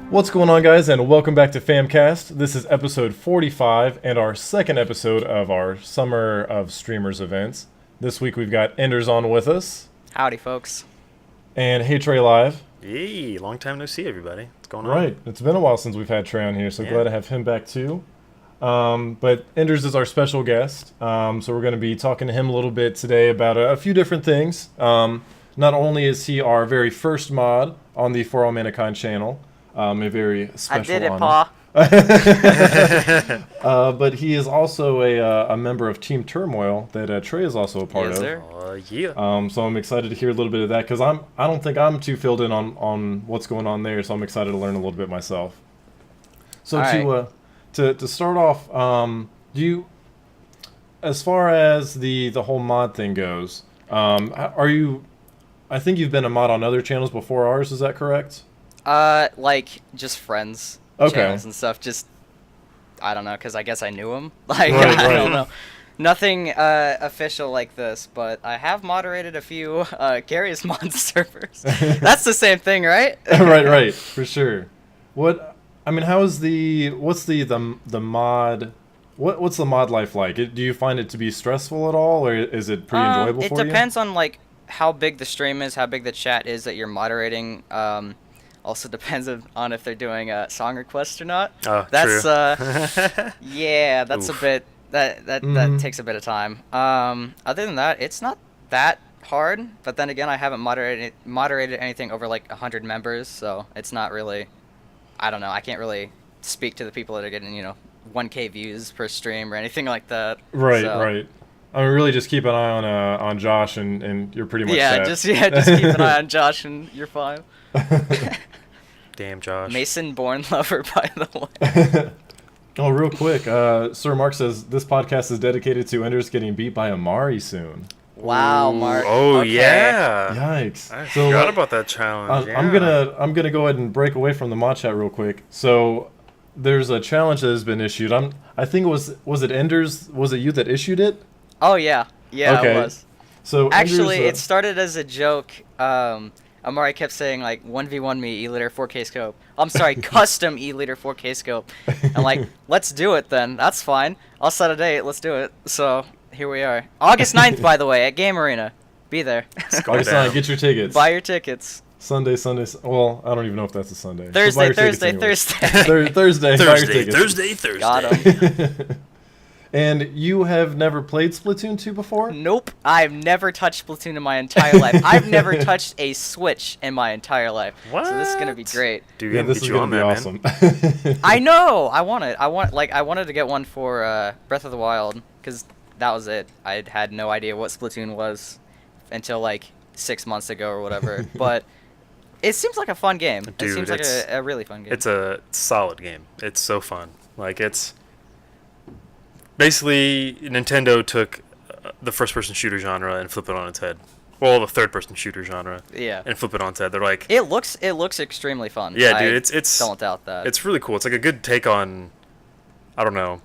What's going on, guys, and welcome back to FAMcast. This is episode 45 and our second episode of our Summer of Streamers events. This week we've got Enderz on with us. Howdy, folks. And Hey Trey Live. Yay, long time no see, everybody. What's going on? Right, it's been a while since we've had Trey on here, so glad to have him back too. But Enderz is our special guest, so we're going to be talking to him a little bit today about a few different things. Not only is he our very first mod on the For All Manakind channel, a very special I did it, honor. Pa. But he is also a member of Team Turmoil that Trey is also a part Yes, of. sir. Yeah. So I'm excited to hear a little bit of that because I don't think I'm too filled in on what's going on there. So I'm excited to learn a little bit myself. So to start off, do you, as far as the whole mod thing goes, are you? I think you've been a mod on other channels before ours. Is that correct? Like, just friends, Okay. channels and stuff, just, I don't know, because I guess I knew him. Like, Right, I right. don't know. Nothing official like this, but I have moderated a few Gary's mod servers. That's the same thing, right? right, for sure. How is what's the mod, what's the mod life like? Do you find it to be stressful at all, or is it pretty enjoyable for you? It depends on, like, how big the stream is, how big the chat is that you're moderating. Also depends on if they're doing song requests or not. Oh, That's true. yeah, that's Oof. a bit that takes a bit of time. Other than that, it's not that hard. But then again, I haven't moderated anything over like 100 members, so it's not really. I don't know. I can't really speak to the people that are getting 1K views per stream or anything like that. Right, so. right. I mean, really, just keep an eye on Josh, and you're pretty much set. Just keep an eye on Josh, and you're fine. Damn, Josh. Mason Born Lover, by the way. Oh, real quick, Sir Mark says this podcast is dedicated to Enderz getting beat by Amari soon. Wow, Ooh, Mark. Oh, Okay. yeah. Yikes! I So, forgot about that challenge. I'm gonna go ahead and break away from the mod chat real quick. So there's a challenge that has been issued. I think was it Enderz? Was it you that issued it? Oh yeah, Okay. it was. So Actually, Enderz, it started as a joke. Amari kept saying like 1v1 me E-liter 4K scope. I'm sorry, custom E-liter 4K scope. I'm like, let's do it then. That's fine. I'll set a date. Let's do it. So here we are. August 9th, by the way, at Game Arena. Be there. August 9th, get your tickets. Buy your tickets. Sunday. Well, I don't even know if that's a Sunday. So buy Thursday, your tickets Thursday, anyway. Thursday. Thursday. Buy your tickets. Thursday. Got him. And you have never played Splatoon 2 before? Nope. I've never touched Splatoon in my entire life. I've never touched a Switch in my entire life. What? So this is gonna be great. Dude, Yeah, get this is you gonna on be that, awesome. I know. I wanted to get one for Breath of the Wild because that was it. I had no idea what Splatoon was until like 6 months ago or whatever. But it seems like a fun game. It Dude, seems like a really fun game. It's a solid game. It's so fun. Like, it's... Basically, Nintendo took the first-person shooter genre and flipped it on its head. Well, the third-person shooter genre. Yeah. And flip it on its head. They're like... It looks extremely fun. Yeah, dude, it's don't doubt that. It's really cool. It's like a good take on, I don't know,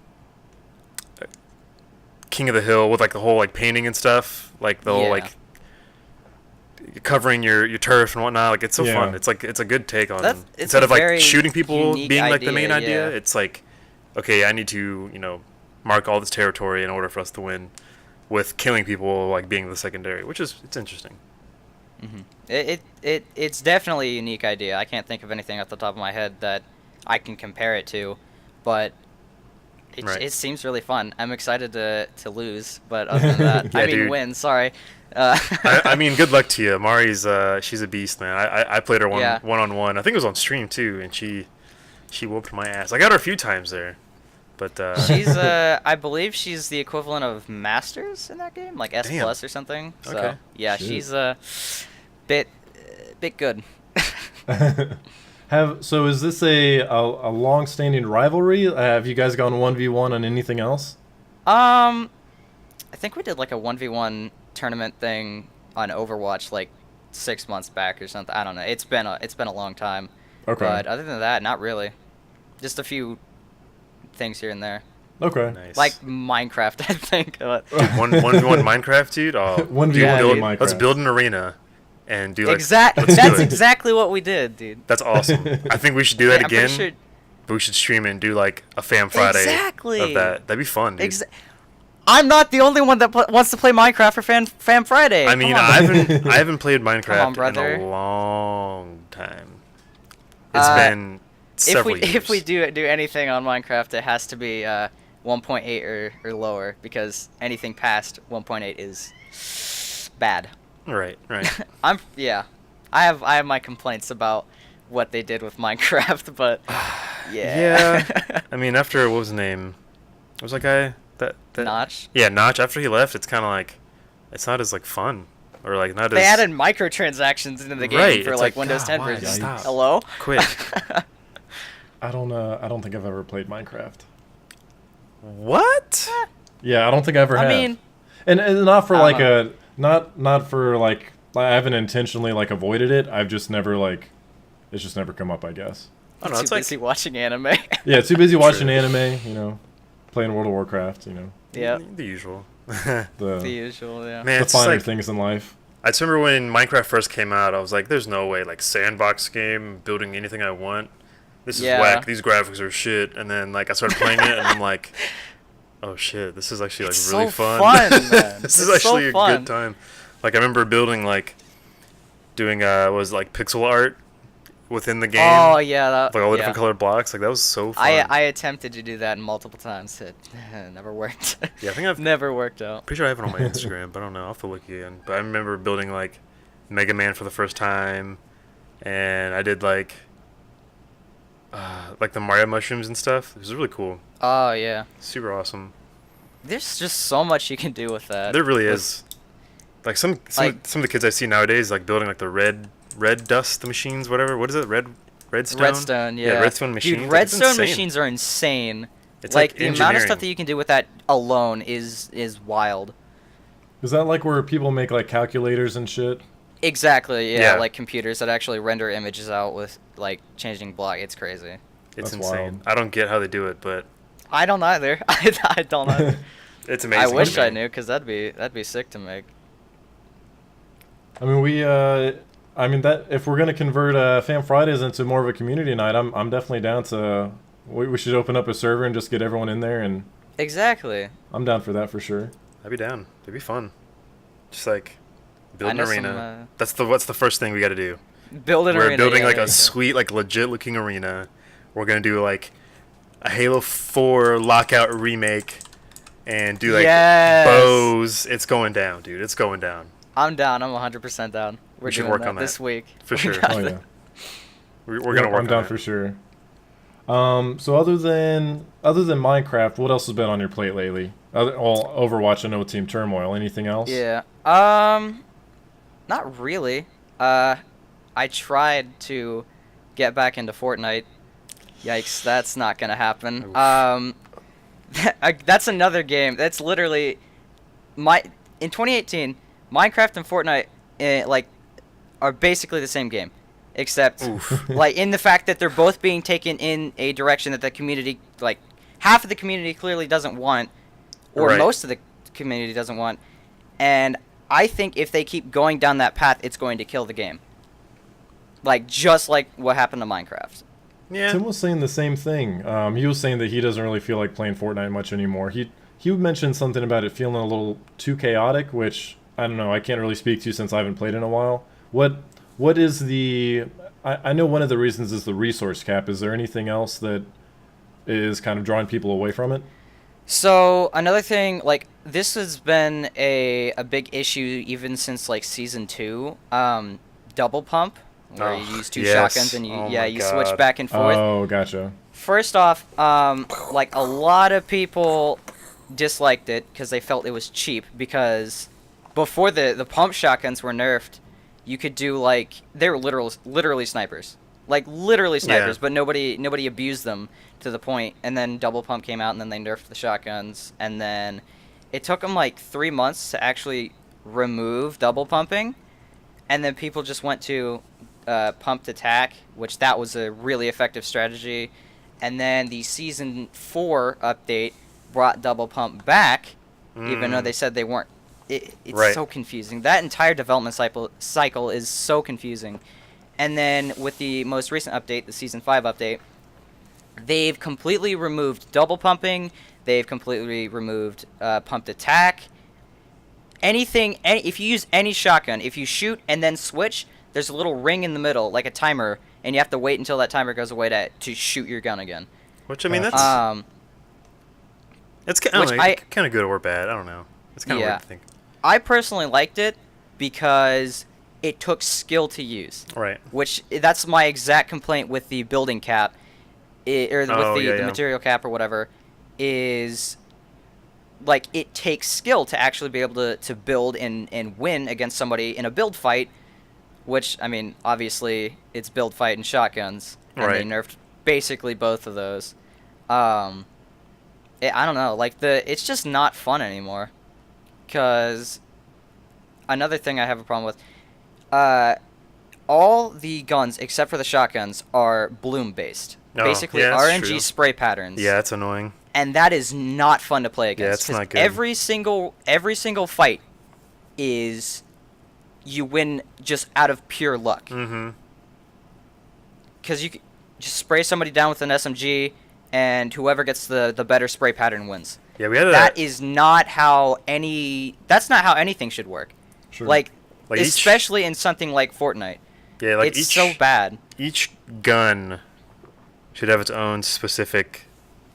King of the Hill with like the whole like painting and stuff, like the whole like covering your turf and whatnot. Like, it's so fun. It's like, it's a good take on It's instead a of like very shooting people unique being like the main idea. yeah. It's like, okay, I need to mark all this territory in order for us to win, with killing people like being the secondary, which is it's interesting. Mm-hmm. It's definitely a unique idea. I can't think of anything off the top of my head that I can compare it to, but it seems really fun. I'm excited to lose, but other than that, Yeah, dude. win. Sorry. I mean, good luck to you. Mari's she's a beast, man. I played her Yeah. one-on-one. I think it was on stream too, and she whooped my ass. I got her a few times there, but She's I believe she's the equivalent of Masters in that game, like S Damn. plus or something. So Okay. yeah, Shoot. she's bit good. So is this a long-standing rivalry? Have you guys gone 1v1 on anything else? I think we did like a 1v1 tournament thing on Overwatch like 6 months back or something. I don't know. It's been a long time. Okay. But other than that, not really. Just a few things here and there. Okay. nice. Like Minecraft, I think. Dude, one Minecraft, dude. Oh, 1v1 Yeah, in dude. Minecraft. let's build an arena, and do like That's exactly what we did, dude. That's awesome. I think we should do that I'm pretty again. sure- But we should stream it and do like a Fam Friday Exactly. of that. That'd be fun, dude. I'm not the only one that wants to play Minecraft for Fam Friday. I mean, I haven't played Minecraft in a long time. It's been several years. If we do anything on Minecraft, it has to be 1.8 or lower, because anything past 1.8 is bad. Right. I have my complaints about what they did with Minecraft, but yeah. Yeah. I mean, after what was his name? What was that guy? That Notch. Yeah, Notch. After he left, it's kind of like it's not as like fun or like not as. They added microtransactions into the game for like Windows 10 why? version. Stop. Hello? Quit. I don't think I've ever played Minecraft. What? Yeah, I don't think I ever have. I mean, and not for like a not for like I haven't intentionally like avoided it. I've just never like it's just never come up, I guess. I don't know, too busy watching anime. Yeah, too busy watching anime, playing World of Warcraft, Yeah. The usual. The usual, yeah. Man, the it's finer like, things in life. I just remember when Minecraft first came out, I was like, there's no way, like, sandbox game, building anything I want. This is whack, these graphics are shit. And then, like, I started playing it, and I'm like, oh shit, this is actually, like, It's really so fun. man. This is It's actually so a fun. good time. Like, I remember doing pixel art within the game. Oh, yeah. Like, all the different colored blocks. Like, that was so fun. I attempted to do that multiple times. It never worked. Yeah, I think I've never worked out. pretty sure I have it on my Instagram, but I don't know. I'll have to look again. But I remember building like Mega Man for the first time, and I did like the Mario mushrooms and stuff. It was really cool. Oh, yeah. Super awesome. There's just so much you can do with that. There really is. Like some of the kids I see nowadays, like building like the red dust machines, whatever. What is it? Redstone. Redstone, yeah. Yeah, redstone machines. Dude, Like, it's redstone insane. machines are insane. It's like like the amount of engineering. stuff that you can do with that alone is wild. Is that like where people make like calculators and shit? Exactly, yeah, Yeah. like computers that actually render images out with like changing block. It's crazy. It's That's insane. wild. I don't get how they do it, but I don't either. I don't either. it's amazing. I wish to me. I knew, because that'd be sick to make. I mean, that if we're gonna convert Fam Fridays into more of a community night, I'm definitely down to. We should open up a server and just get everyone in there, and Exactly. I'm down for that for sure. I'd be down. It'd be fun. Just like build I an know arena. What's the first thing we got to do? Build an We're arena. building yeah, like there a you go. sweet, like legit looking arena. We're gonna do like a Halo 4 lockout remake, and do like Yes! bows. It's going down, dude. It's going down I'm down. I'm 100% down. We're We should doing work that on that. this week. for sure. Oh yeah, We're gonna work I'm down on for it. sure. So other than Minecraft, what else has been on your plate lately? Overwatch. I know Team Turmoil. Anything else? Yeah. Not really. I tried to get back into Fortnite. Yikes, that's not gonna happen. Oof. That's another game. That's literally in 2018, Minecraft and Fortnite are basically the same game, except Oof. like in the fact that they're both being taken in a direction that the community, like half of the community clearly doesn't want, or Right. most of the community doesn't want, and I think if they keep going down that path, it's going to kill the game. Like just like what happened to Minecraft. Yeah. Tim was saying the same thing. He was saying that he doesn't really feel like playing Fortnite much anymore. He mentioned something about it feeling a little too chaotic, which I don't know. I can't really speak to since I haven't played in a while. What is the? I know one of the reasons is the resource cap. Is there anything else that is kind of drawing people away from it? So another thing, like this has been a big issue even since like season 2. Double pump, where you use two yes. shotguns and Oh you my switch God. back and forth. Oh, gotcha. First off, like a lot of people disliked it because they felt it was cheap, because before the pump shotguns were nerfed, you could do like they were literally snipers. Like literally snipers, Yeah. but nobody abused them to the point. And then double pump came out, and then they nerfed the shotguns, and then it took them like 3 months to actually remove double pumping, and then people just went to pumped attack, which that was a really effective strategy. And then the season 4 update brought double pump back, even though they said they weren't it's so confusing. That entire development cycle is so confusing. And then with the most recent update, the Season 5 update, they've completely removed double pumping. They've completely removed pumped attack. If you use any shotgun, if you shoot and then switch, there's a little ring in the middle, like a timer, and you have to wait until that timer goes away to shoot your gun again. Which, I mean, that's... it's kind of good or bad. I don't know. It's kind of weird to think. I personally liked it because it took skill to use. Right. Which, that's my exact complaint with the building cap, the material cap or whatever, is... like, it takes skill to actually be able to build and win against somebody in a build fight, which, I mean, obviously, it's build fight and shotguns, and they nerfed basically both of those. I don't know, like, it's just not fun anymore, because another thing I have a problem with, all the guns, except for the shotguns, are bloom-based. Basically, RNG spray patterns. Yeah, it's annoying. And that is not fun to play against. Yeah, it's not good. Every single fight is you win just out of pure luck. Mm-hmm. Because you just spray somebody down with an SMG, and whoever gets the better spray pattern wins. Yeah, we had That's not how anything should work. Sure. Like especially in something like Fortnite. Yeah, like it's so bad. Each gun should have its own specific,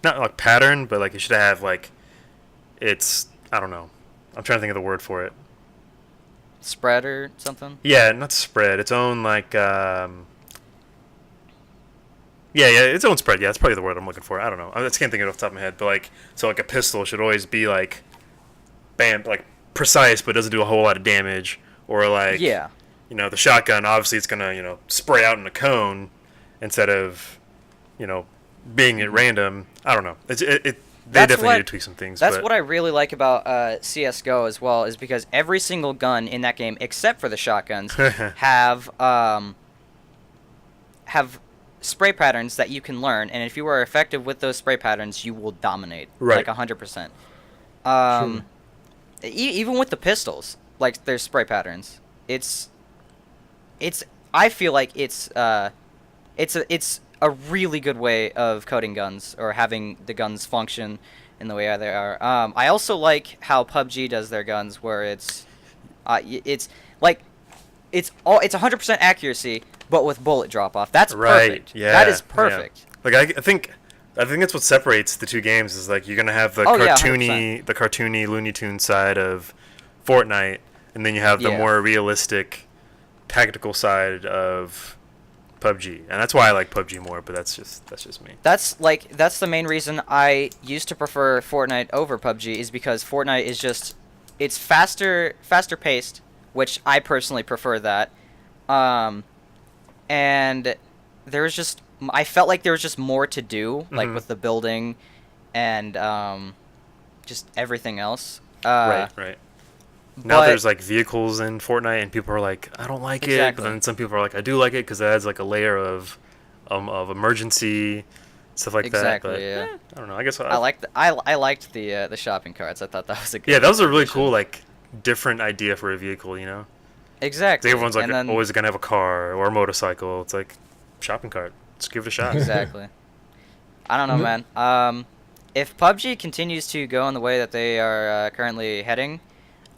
not like pattern, but like it should have like its, I don't know. I'm trying to think of the word for it. Spread or something? Yeah, not spread. Its own like its own spread. Yeah, that's probably the word I'm looking for. I don't know. I just can't think of it off the top of my head. But like, so like a pistol should always be like, bam, like precise, but doesn't do a whole lot of damage. Or like, the shotgun. Obviously, it's gonna spray out in a cone instead of, being at random. I don't know. They definitely need to tweak some things. That's what I really like about CS:GO as well, is because every single gun in that game, except for the shotguns, have spray patterns that you can learn, and if you are effective with those spray patterns, you will dominate, like 100%. Even with the pistols, like there's spray patterns. I feel like it's a really good way of coding guns, or having the guns function in the way they are. I also like how PUBG does their guns, where it's 100% accuracy, but with bullet drop off. That's perfect. Yeah, that is perfect. Yeah. Like I think that's what separates the two games, is like you're gonna have the cartoony Looney Tunes side of Fortnite, and then you have the more realistic tactical side of PUBG, and that's why I like PUBG more. But that's just me. That's the main reason I used to prefer Fortnite over PUBG, is because Fortnite is it's faster paced, which I personally prefer that. And I felt like there was just more to do, like with the building and just everything else. Right. Now there's like vehicles in Fortnite, and people are like, I don't like it, but then some people are like, I do like it because it adds like a layer of emergency stuff like that. But yeah. I don't know. I guess I liked the shopping carts. I thought that was a good. Yeah, that was a really cool different idea for a vehicle. Exactly. Everyone's always gonna have a car or a motorcycle. It's like shopping cart. Let's give it a shot. Exactly. I don't know, man. If PUBG continues to go in the way that they are currently heading,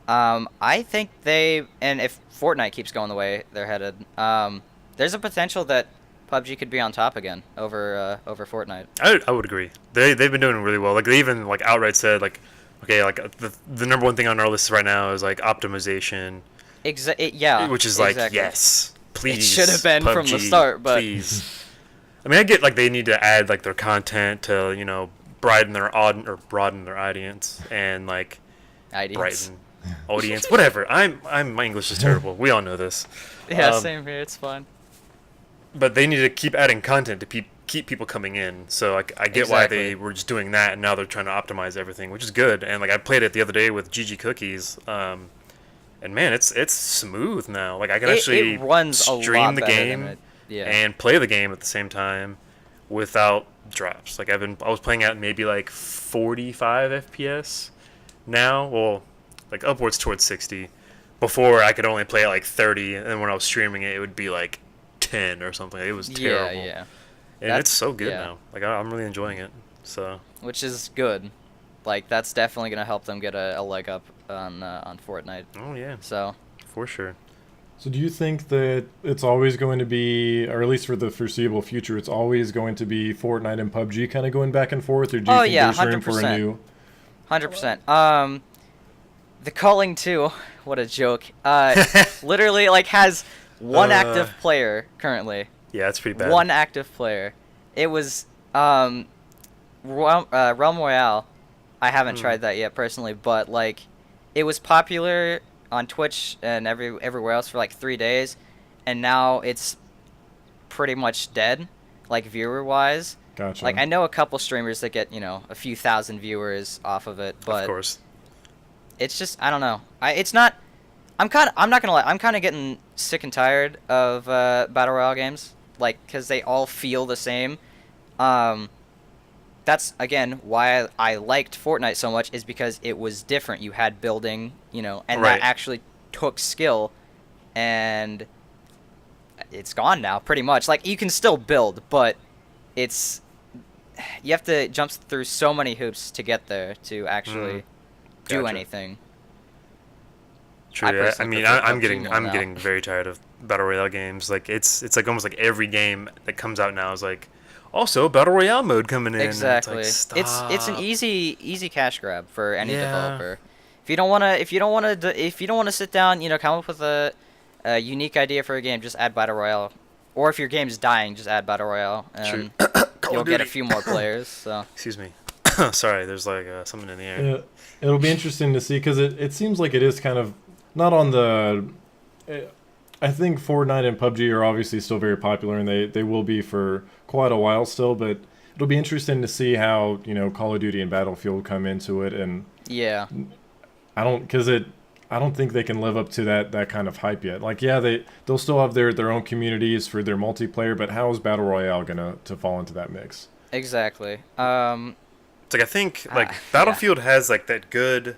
I think and if Fortnite keeps going the way they're headed, there's a potential that PUBG could be on top again over Fortnite. I would agree. They've been doing really well. Like they even outright said the number one thing on our list right now is like optimization. Which is yes, please. It should have been PUBG, from the start, but please. I mean, I get they need to add their content to broaden their audience and brighten audience, whatever. My English is terrible. We all know this. Yeah, same here. It's fun. But they need to keep adding content to keep people coming in. So I get why they were just doing that, and now they're trying to optimize everything, which is good. And I played it the other day with GG Cookies. And man, it's smooth now. I can actually it runs stream the game and play the game at the same time without drops. I was playing at maybe 45 FPS now. Well, like upwards towards 60. Before I could only play at like 30, and then when I was streaming it, it would be like 10 or something. It was terrible. Yeah. And it's so good yeah. now. Like I'm really enjoying it. So. Which is good. Like that's definitely gonna help them get a leg up on Fortnite. Oh yeah. So. For sure. So do you think that it's always going to be, or at least for the foreseeable future, it's always going to be Fortnite and PUBG kind of going back and forth, or do you think there's room for a new? 100%. The Culling 2, what a joke. Literally like has one active player currently. Yeah, it's pretty bad. One active player. It was Realm Royale. I haven't tried that yet personally, but like it was popular on Twitch and everywhere else for like 3 days, and now it's pretty much dead, like viewer wise. Gotcha. Like I know a couple streamers that get a few thousand viewers off of it, but of course, it's just I don't know. I'm not gonna lie. I'm kind of getting sick and tired of battle royale games, like because they all feel the same. That's again why I liked Fortnite so much, is because it was different. You had building, and that actually took skill, and it's gone now pretty much. Like you can still build, but you have to jump through so many hoops to get there to actually do anything. True. I'm getting very tired of battle royale games. Like it's like almost like every game that comes out now is like, also battle royale mode coming in. Exactly. It's like, it's an easy cash grab for any developer. If you don't wanna sit down, come up with a unique idea for a game, just add battle royale. Or if your game's dying, just add battle royale, and you'll get a few more players. So. Excuse me. Sorry, there's like something in the air. Yeah, it'll be interesting to see because it seems like it is kind of not on the. I think Fortnite and PUBG are obviously still very popular, and they will be for quite a while still. But it'll be interesting to see how Call of Duty and Battlefield come into it, and yeah, I don't think they can live up to that kind of hype yet. Like they'll still have their own communities for their multiplayer, but how is Battle Royale gonna to fall into that mix? Exactly. It's like I think like Battlefield has like that good,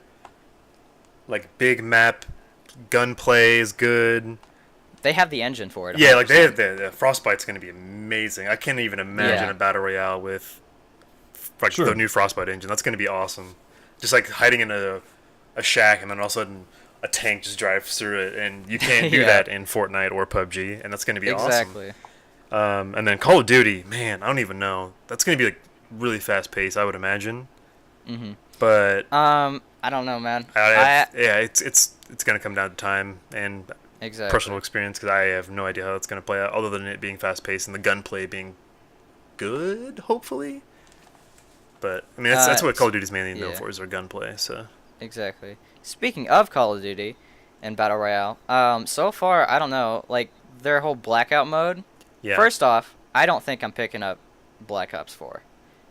like big map, gunplay is good. They have the engine for it. 100%. Yeah, like they have the Frostbite's going to be amazing. I can't even imagine a battle royale with like the new Frostbite engine. That's going to be awesome. Just like hiding in a shack, and then all of a sudden a tank just drives through it, and you can't do that in Fortnite or PUBG, and that's going to be awesome. And then Call of Duty, man, I don't even know. That's going to be like really fast paced, I would imagine. Mhm. But I don't know, man. It's going to come down to time and personal experience, because I have no idea how it's going to play out, other than it being fast paced and the gunplay being good, hopefully. But I mean, that's what Call of Duty is mainly known for, is their gunplay. So exactly. Speaking of Call of Duty and Battle Royale, so far I don't know, like their whole Blackout mode. Yeah. First off, I don't think I'm picking up Black Ops 4,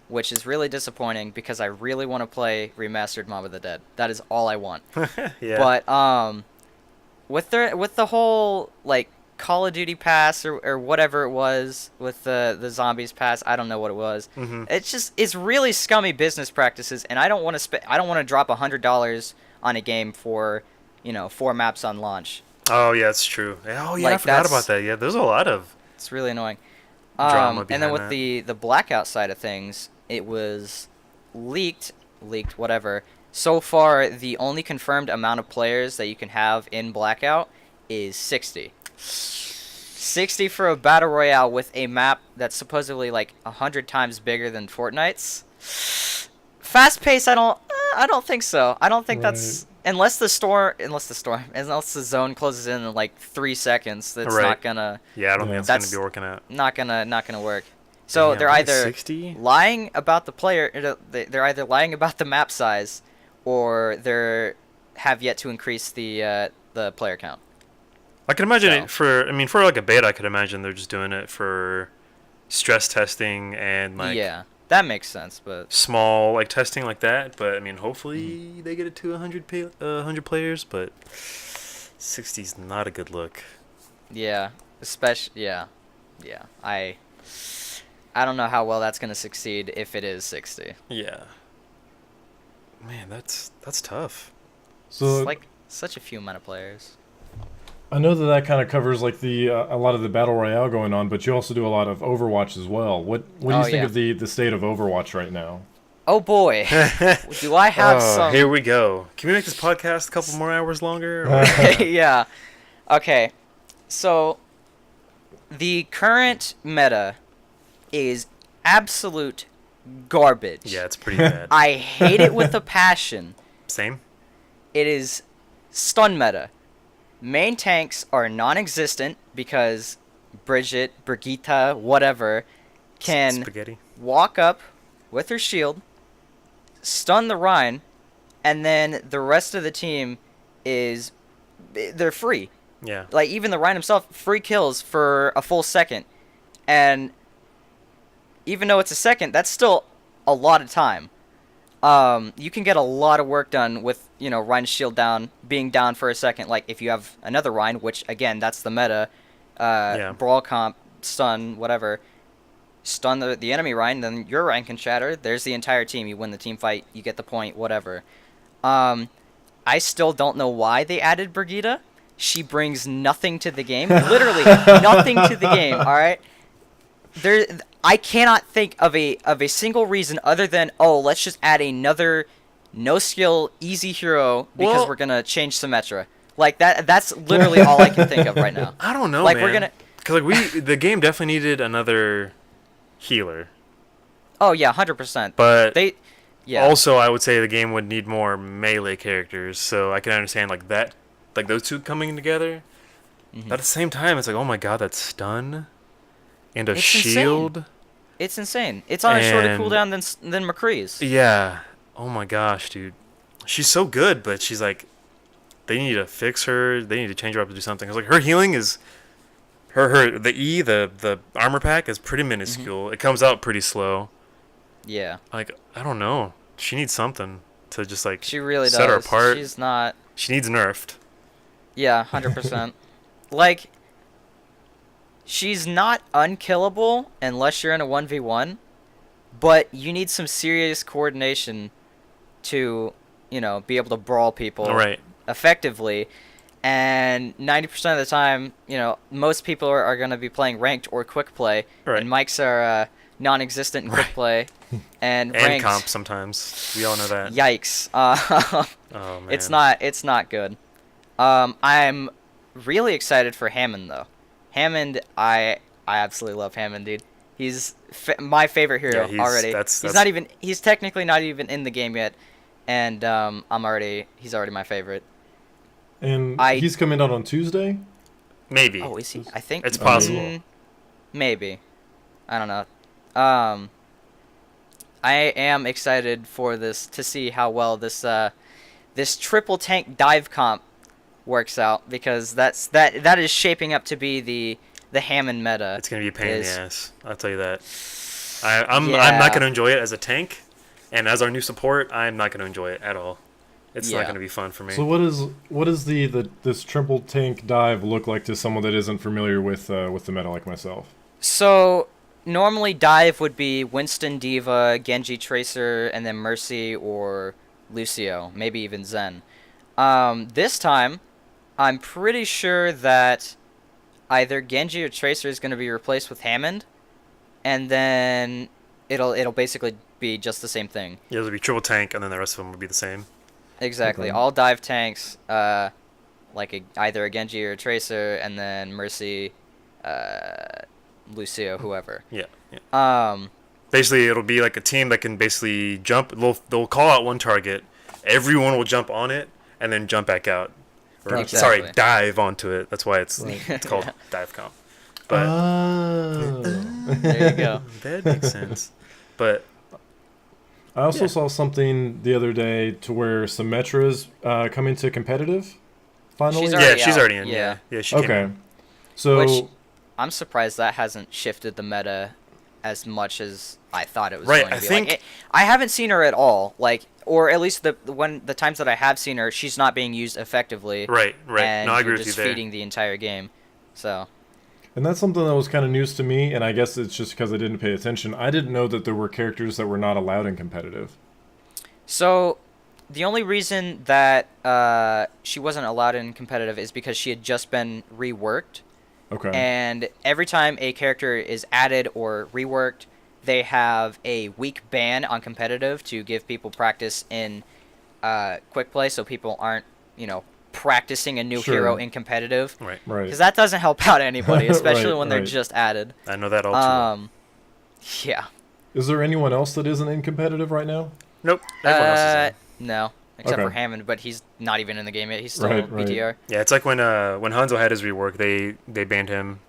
which is really disappointing because I really want to play remastered Mob of the Dead. That is all I want. Yeah. But with the whole like Call of Duty pass or whatever it was with the zombies pass, I don't know what it was. Mm-hmm. It's really scummy business practices, and I don't want to drop $100 on a game for 4 maps on launch. Oh yeah, it's true. Oh yeah, Like, I forgot about that. Yeah, there's a lot of. It's really annoying. Drama and then with behind the Blackout side of things, it was leaked, whatever. So far, the only confirmed amount of players that you can have in Blackout is 60. 60 for a battle royale with a map that's supposedly like 100 times bigger than Fortnite's. Fast pace, I don't think so. I don't think that's unless the zone closes in like 3 seconds. That's not gonna. Yeah, I don't think that's gonna be working out. Not gonna work. So they're either 60? lying about the player. They're either lying about the map size, or they have yet to increase the player count. I can imagine it for like a beta. I could imagine they're just doing it for stress testing and like that makes sense, but small like testing like that. But I mean, hopefully they get it to 100 players. But 60's not a good look. Yeah, especially yeah. I don't know how well that's gonna succeed if it is 60. Yeah. Man, that's tough. So it's like such a few amount of players. I know that kind of covers like the a lot of the battle royale going on, but you also do a lot of Overwatch as well. What do you think of the state of Overwatch right now? Oh boy, do I have some? Here we go. Can we make this podcast a couple more hours longer? Yeah. Okay. So the current meta is absolute garbage. Yeah, it's pretty bad. I hate it with a passion. Same. It is stun meta. Main tanks are non-existent because Brigitte, whatever, can walk up with her shield, stun the Rhine, and then the rest of the team they're free. Yeah. Like, even the Rhine himself, free kills for a full second. And even though it's a second, that's still a lot of time. You can get a lot of work done with, Rhine's shield being down for a second. Like, if you have another Rhine, which, again, that's the meta, brawl comp, stun, whatever, stun the enemy Rhine, then your Rhine can shatter. There's the entire team. You win the team fight, you get the point, whatever. I still don't know why they added Brigitte. She brings nothing to the game. Literally, nothing to the game, alright? I cannot think of a single reason other than, let's just add another no-skill, easy hero because we're going to change Symmetra. Like, that's literally all I can think of right now. I don't know, like, man. We're gonna... Because the game definitely needed another healer. Oh, yeah, 100%. But yeah. Also, I would say the game would need more melee characters, so I can understand, like, that, like, those two coming together. Mm-hmm. But at the same time, it's like, oh my god, that's stun and a shield. Insane. It's insane. It's on a shorter cooldown than McCree's. Yeah. Oh my gosh, dude. She's so good, but she's like, they need to fix her. They need to change her up to do something. Cause like her healing is, the armor pack is pretty minuscule. Mm-hmm. It comes out pretty slow. Yeah. Like, I don't know. She needs something to just like she really set her does. apart. She's not. She needs nerfed. Yeah, 100%. Like, she's not unkillable unless you're in a 1v1, but you need some serious coordination to, be able to brawl people effectively. And 90% of the time, most people are going to be playing ranked or quick play, and Mike's are non-existent in quick play. And ranked, comp sometimes. We all know that. Yikes. Oh, man. It's not good. I'm really excited for Hammond, though. Hammond, I absolutely love Hammond, dude. He's my favorite hero already. He's technically not even in the game yet, and he's already my favorite. And he's coming out on Tuesday? Maybe. Oh, is he? I think it's possible. Maybe. I don't know. I am excited for this to see how well this triple tank dive comp works out, because that is shaping up to be the Hammond meta. It's gonna be a pain in the ass. I'll tell you that. I'm not gonna enjoy it as a tank, and as our new support, I'm not gonna enjoy it at all. It's not gonna be fun for me. So what does this triple tank dive look like to someone that isn't familiar with the meta like myself? So normally dive would be Winston, Diva, Genji, Tracer, and then Mercy or Lucio, maybe even Zen. This time, I'm pretty sure that either Genji or Tracer is going to be replaced with Hammond, and then it'll basically be just the same thing. Yeah, it'll be triple tank, and then the rest of them will be the same. Exactly. Okay. All dive tanks, either a Genji or a Tracer, and then Mercy, Lucio, whoever. Yeah. Basically, it'll be like a team that can basically jump. They'll call out one target. Everyone will jump on it, and then jump back out. Sorry, dive onto it. That's why it's called dive comp. But there you go. That makes sense. But I also saw something the other day to where Symmetra's coming to competitive. Finally, she's already in. Yeah, she came in. So which, I'm surprised that hasn't shifted the meta as much as I thought it was going to be. I haven't seen her at all. Or at least the times that I have seen her, she's not being used effectively. Right. And no, I agree you're with you just there. feeding the entire game. So. And that's something that was kind of news to me, and I guess it's just because I didn't pay attention. I didn't know that there were characters that were not allowed in competitive. So, the only reason that she wasn't allowed in competitive is because she had just been reworked. Okay. And every time a character is added or reworked, they have a week ban on competitive to give people practice in quick play, so people aren't, practicing a new hero in competitive. Right. Right. Because that doesn't help out anybody, especially when they're right. just added. I know that all too well. Yeah. Is there anyone else that isn't in competitive right now? Nope. Everyone else is in. No, except Okay. for Hammond, but he's not even in the game yet. He's still Right, BTR. Yeah, it's like when Hanzo had his rework, they banned him.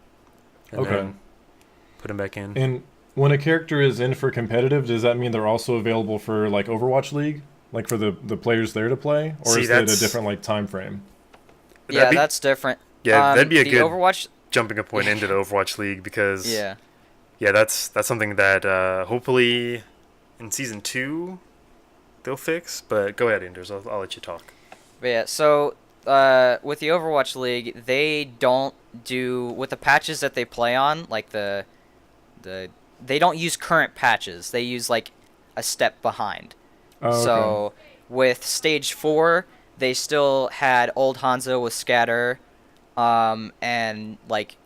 And Okay. then put him back in. And when a character is in for competitive, does that mean they're also available for like Overwatch League, like for the players there to play, or See, is it a different like time frame? Yeah, that's different. Yeah, that'd be a the good Overwatch jumping a point into the Overwatch League because Yeah. that's something that hopefully in season 2 they'll fix. But go ahead, Enderz. I'll let you talk. But yeah, so with the Overwatch League, they don't do with the patches that they play on, like they don't use current patches. They use like a step behind. Oh, okay. So with stage 4, they still had old Hanzo with scatter, and like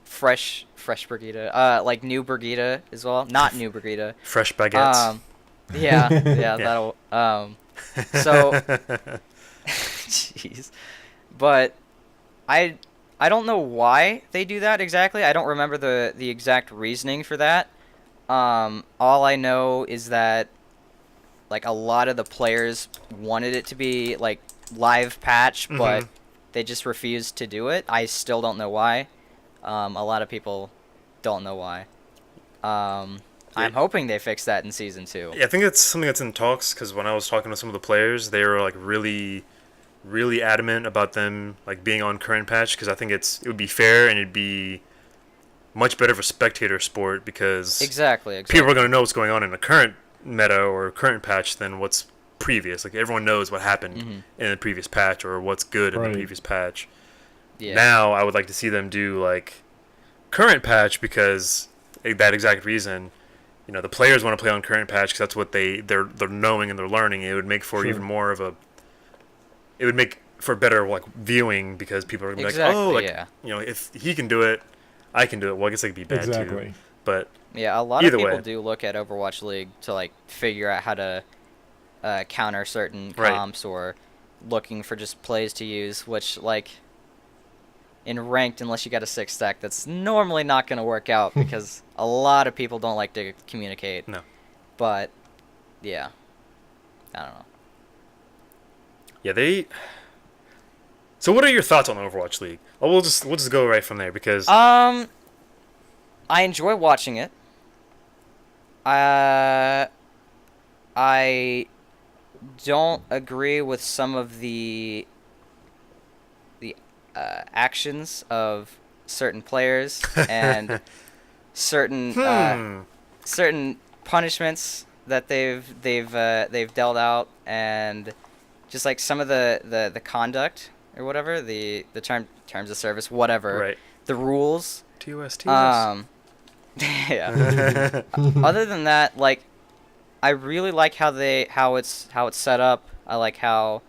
fresh Brigitte, like new Brigitte as well. Not new Brigitte. Fresh baguettes. Yeah, that'll. So, jeez, but I don't know why they do that exactly. I don't remember the exact reasoning for that. All I know is that like a lot of the players wanted it to be like live patch, but they just refused to do it. I still don't know why. A lot of people don't know why. I'm hoping they fix that in season 2. Yeah, I think that's something that's in talks because when I was talking to some of the players, they were like really, really adamant about them like being on current patch because I think it would be fair and it'd be much better for spectator sport because Exactly. people are going to know what's going on in the current meta or current patch than what's previous. Like everyone knows what happened in the previous patch or what's good in the previous patch. Yeah. Now I would like to see them do like current patch because that exact reason. The players want to play on current patch because that's what they're knowing and they're learning. It would make for even more of a. It would make for better like viewing because people are gonna be like, oh, like if he can do it, I can do it. Well, I guess it could be bad too. But yeah, a lot of people way. do look at Overwatch League to like figure out how to counter certain comps or looking for just plays to use, which like in ranked, unless you got a 6 stack, that's normally not going to work out because a lot of people don't like to communicate. No. But yeah, I don't know. Yeah, So what are your thoughts on Overwatch League? Oh, we'll just go right from there because I enjoy watching it. I don't agree with some of the actions of certain players and certain certain punishments that they've dealt out, and just like some of the conduct or whatever, the terms of service, whatever, the rules. TOS. Yeah. Other than that, like, I really like how it's set up. I like how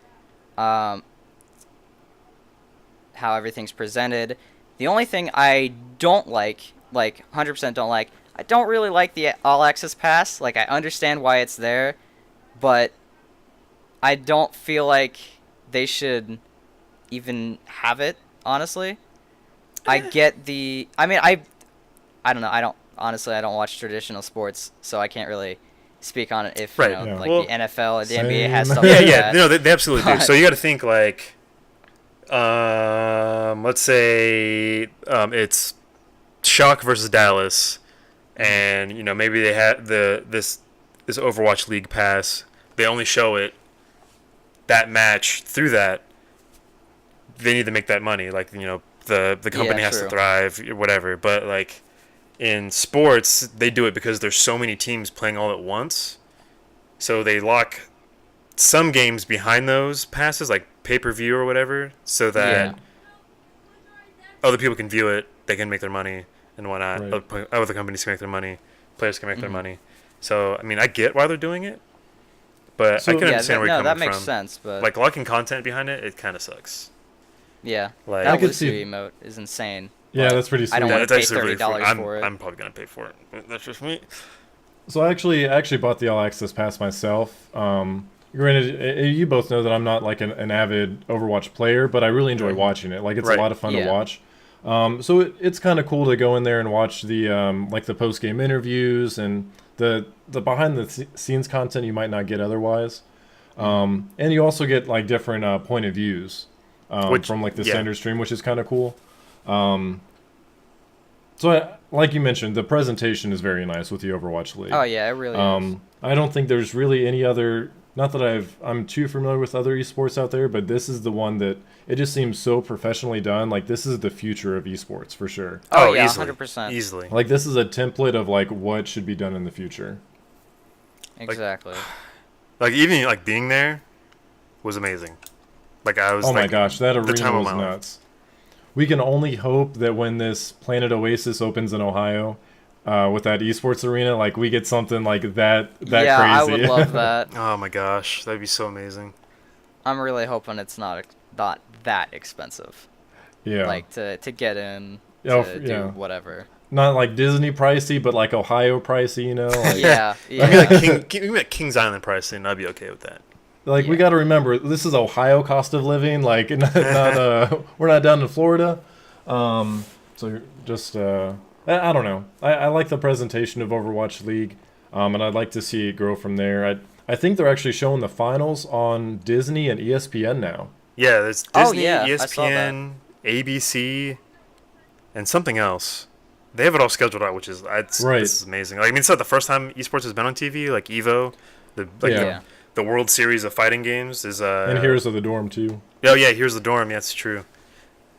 everything's presented. The only thing I don't like 100% don't like, I don't really like the All Access Pass. Like, I understand why it's there, but I don't feel like they should even have it, honestly. I get the... I mean, I don't know. I don't watch traditional sports, so I can't really speak on it if, the NFL or the NBA has stuff like that. Yeah, no, they absolutely do. So you got to think, like... let's say it's Shock versus Dallas, and maybe they had this Overwatch League pass. They only show it that match through that. They need to make that money, like the company has to thrive, whatever. But like in sports, they do it because there's so many teams playing all at once, so they lock some games behind those passes, like pay-per-view or whatever, so that other people can view it, they can make their money and whatnot. Other companies can make their money, players can make their money. So I mean, I get why they're doing it, But So- I can Yeah, understand where you're coming that from. makes sense, but Like locking content behind it, it kind of sucks. yeah, Like, I that could Lucio see- emote is insane. Yeah, but that's pretty I don't sweet. want it's to pay actually really $30 fun. for it. I'm probably gonna pay for it. That's just me. So I actually bought the All Access Pass myself. Granted, you both know that I'm not like an avid Overwatch player, but I really enjoy watching it. Like it's Right. a lot of fun to Yeah. watch. So it's kind of cool to go in there and watch the like the post game interviews and the behind the scenes content you might not get otherwise. And you also get like different point of views from like the standard stream, which is kind of cool. Like you mentioned, the presentation is very nice with the Overwatch League. Oh yeah, it really is. I don't think there's really any other. Not that I'm too familiar with other esports out there, but this is the one that it just seems so professionally done. Like this is the future of esports for sure. Oh yeah, easily. 100%. Easily. Like this is a template of like what should be done in the future. Exactly. Like even like being there was amazing. Like I was. Oh my like, gosh, that the arena time of was my life. nuts. We can only hope that when this Planet Oasis opens in Ohio, with that esports arena, like we get something like that yeah, crazy. I would love that. Oh my gosh, that'd be so amazing. I'm really hoping it's not that expensive. Yeah. Like to get in Oh, to yeah. do whatever. Not like Disney pricey, but like Ohio pricey, you know? Like, Yeah, Give me yeah. like give me like Kings Island pricing. I'd be okay with that. Like we Yeah. got to remember, this is Ohio cost of living. Like, we're not down in Florida. So just, I don't know. I like the presentation of Overwatch League, and I'd like to see it grow from there. I think they're actually showing the finals on Disney and ESPN now. Yeah, there's Oh, Disney, yeah, I saw that. ESPN, ABC, and something else. They have it all scheduled out, which is Right. This is amazing. Like, I mean, it's not the first time esports has been on TV. Like Evo, Yeah. the World Series of fighting games is. And Heroes of the Dorm too. Oh yeah, here's the dorm. Yeah, that's true.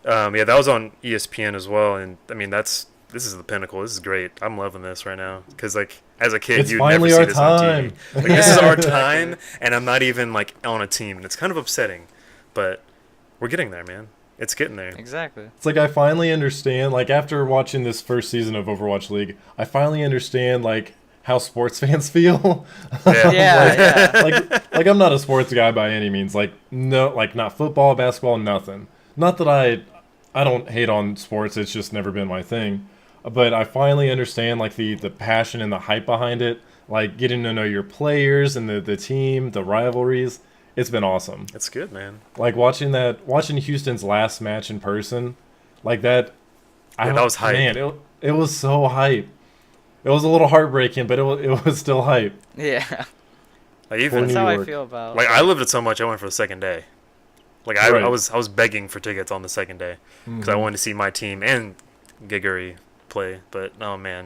Yeah, that was on ESPN as well, and I mean this is the pinnacle. This is great. I'm loving this right now because like as a kid, It's you'd never finally see our this on time. TV. Like, this is our time, and I'm not even like on a team, and it's kind of upsetting, but we're getting there, man. It's getting there. Exactly. It's like I finally understand, like after watching this first season of Overwatch League, I finally understand like how sports fans feel. Yeah. Yeah, yeah. like I'm not a sports guy by any means. Like no, like not football, basketball, nothing. Not that I don't hate on sports. It's just never been my thing. But I finally understand like the passion and the hype behind it. Like getting to know your players and the team, the rivalries. It's been awesome. It's good, man. Like watching Houston's last match in person, like that. Yeah, that was hype. Man, it was so hype. It was a little heartbreaking, but it was still hype. Yeah. Like even That's New how I York. feel about. like I lived it so much, I went for the second day. Like I Right. was begging for tickets on the second day because I wanted to see my team and Giggery play. But oh man,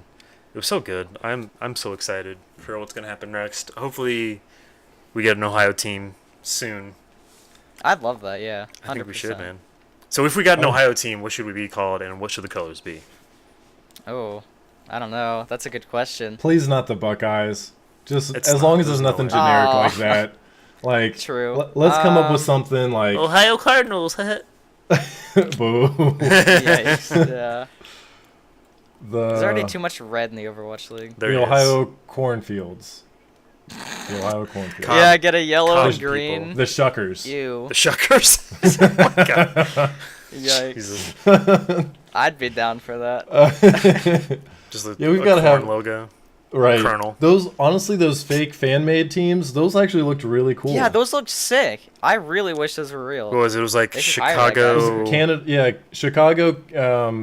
it was so good. I'm so excited for what's gonna happen next. Hopefully, we get an Ohio team soon. I'd love that. Yeah. 100%. I think we should, man. So if we got an Oh. Ohio team, what should we be called, and what should the colors be? Oh, I don't know. That's a good question. Please not the Buckeyes. Just It's as not- long as there's there's no nothing way. generic Aw. like that. Like True. Let's come up with something like Ohio Cardinals. boo. Yikes. Yeah. There's already The too much red in the Overwatch League. There the it is. Ohio cornfields. The Ohio cornfields. Com- Yeah, get a yellow and college green. people. The Shuckers. Ew. The Shuckers. Oh my God. Yikes. Jesus. I'd be down for that. Just a, Yeah, we've a gotta corn have- logo. Right. Colonel. Those fake fan made teams, those actually looked really cool. Yeah, those look sick. I really wish those were real. What was it? It was like They should hire that guy. Chicago. Canada, yeah, Chicago.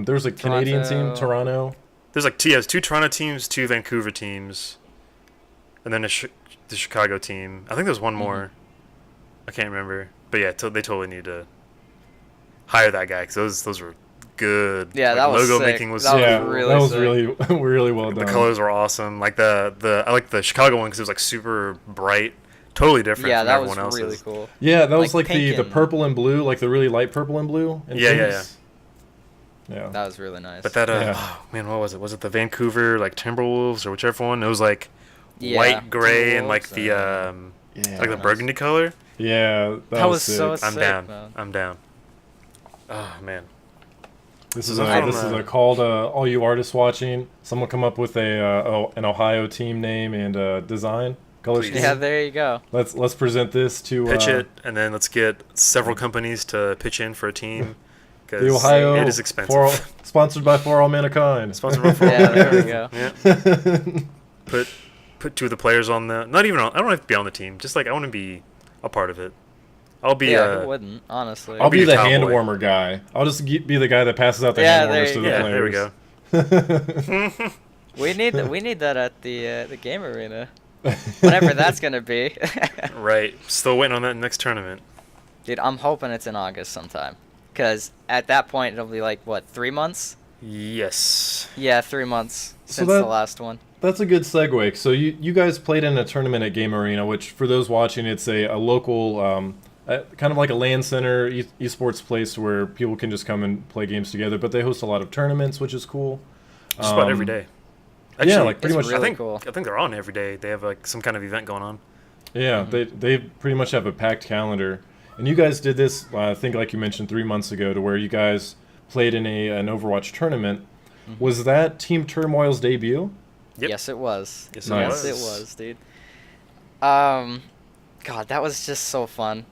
There was a Canadian team, Toronto. Toronto. There's like two Toronto teams, two Vancouver teams, and then the Chicago team. I think there's one more. I can't remember. But yeah, they totally need to hire that guy because those were good. Yeah, Like, that was logo sick. making was That was Yeah, really that was sick. really really well the done. colors were awesome. Like I like the Chicago one because it was like super bright, totally different Yeah, from that was everyone else's. really cool. Yeah, that was Like like the pink and- purple and blue, like the really light purple and blue. And Yeah, yeah, things. Yeah. That was really nice. But that Yeah. oh man, what was it? Was it the Vancouver like Timberwolves or whichever one? It was like Yeah, white, gray, and like Timberwolves the and- Yeah. like the nice. burgundy color. Yeah, That was sick. so I'm sick, down. man. I'm down. Oh man. This is I a don't this is know. a call to all you artists watching. Someone come up with an Ohio team name and design Color Please. scheme. Yeah, there you go. Let's present this to Pitch it, and then let's get several companies to pitch in for a team. the Because Ohio. it is expensive. Sponsored by For All Mankind. Sponsored by For All Yeah, there we Mankind. go. Yeah. Put 2 of the players on the. Not even on. I don't have to be on the team. Just like I want to be a part of it. I'll be. Yeah, who wouldn't, honestly. I'll be your the towel hand boy. warmer guy. I'll just be the guy that passes out the Yeah, hand warmers to the Yeah, players. there we go. We need that at the game arena. Whenever that's gonna be. Right. Still waiting on that next tournament. Dude, I'm hoping it's in August sometime. Because at that point, it'll be like, what, 3 months? Yes. Yeah, 3 months So since the last one. That's a good segue. So you guys played in a tournament at Game Arena, which for those watching, it's a local, kind of like a LAN center, esports place where people can just come and play games together. But they host a lot of tournaments, which is cool. Just about every day. Actually, yeah, like pretty it's much. really I think cool. I think they're on every day. They have like some kind of event going on. Yeah, they pretty much have a packed calendar. And you guys did this, I think, like you mentioned, 3 months ago, to where you guys played in an Overwatch tournament. Was that Team Turmoil's debut? Yep. Yes, it was. Yes, Nice. Yes, it was, dude. God, that was just so fun.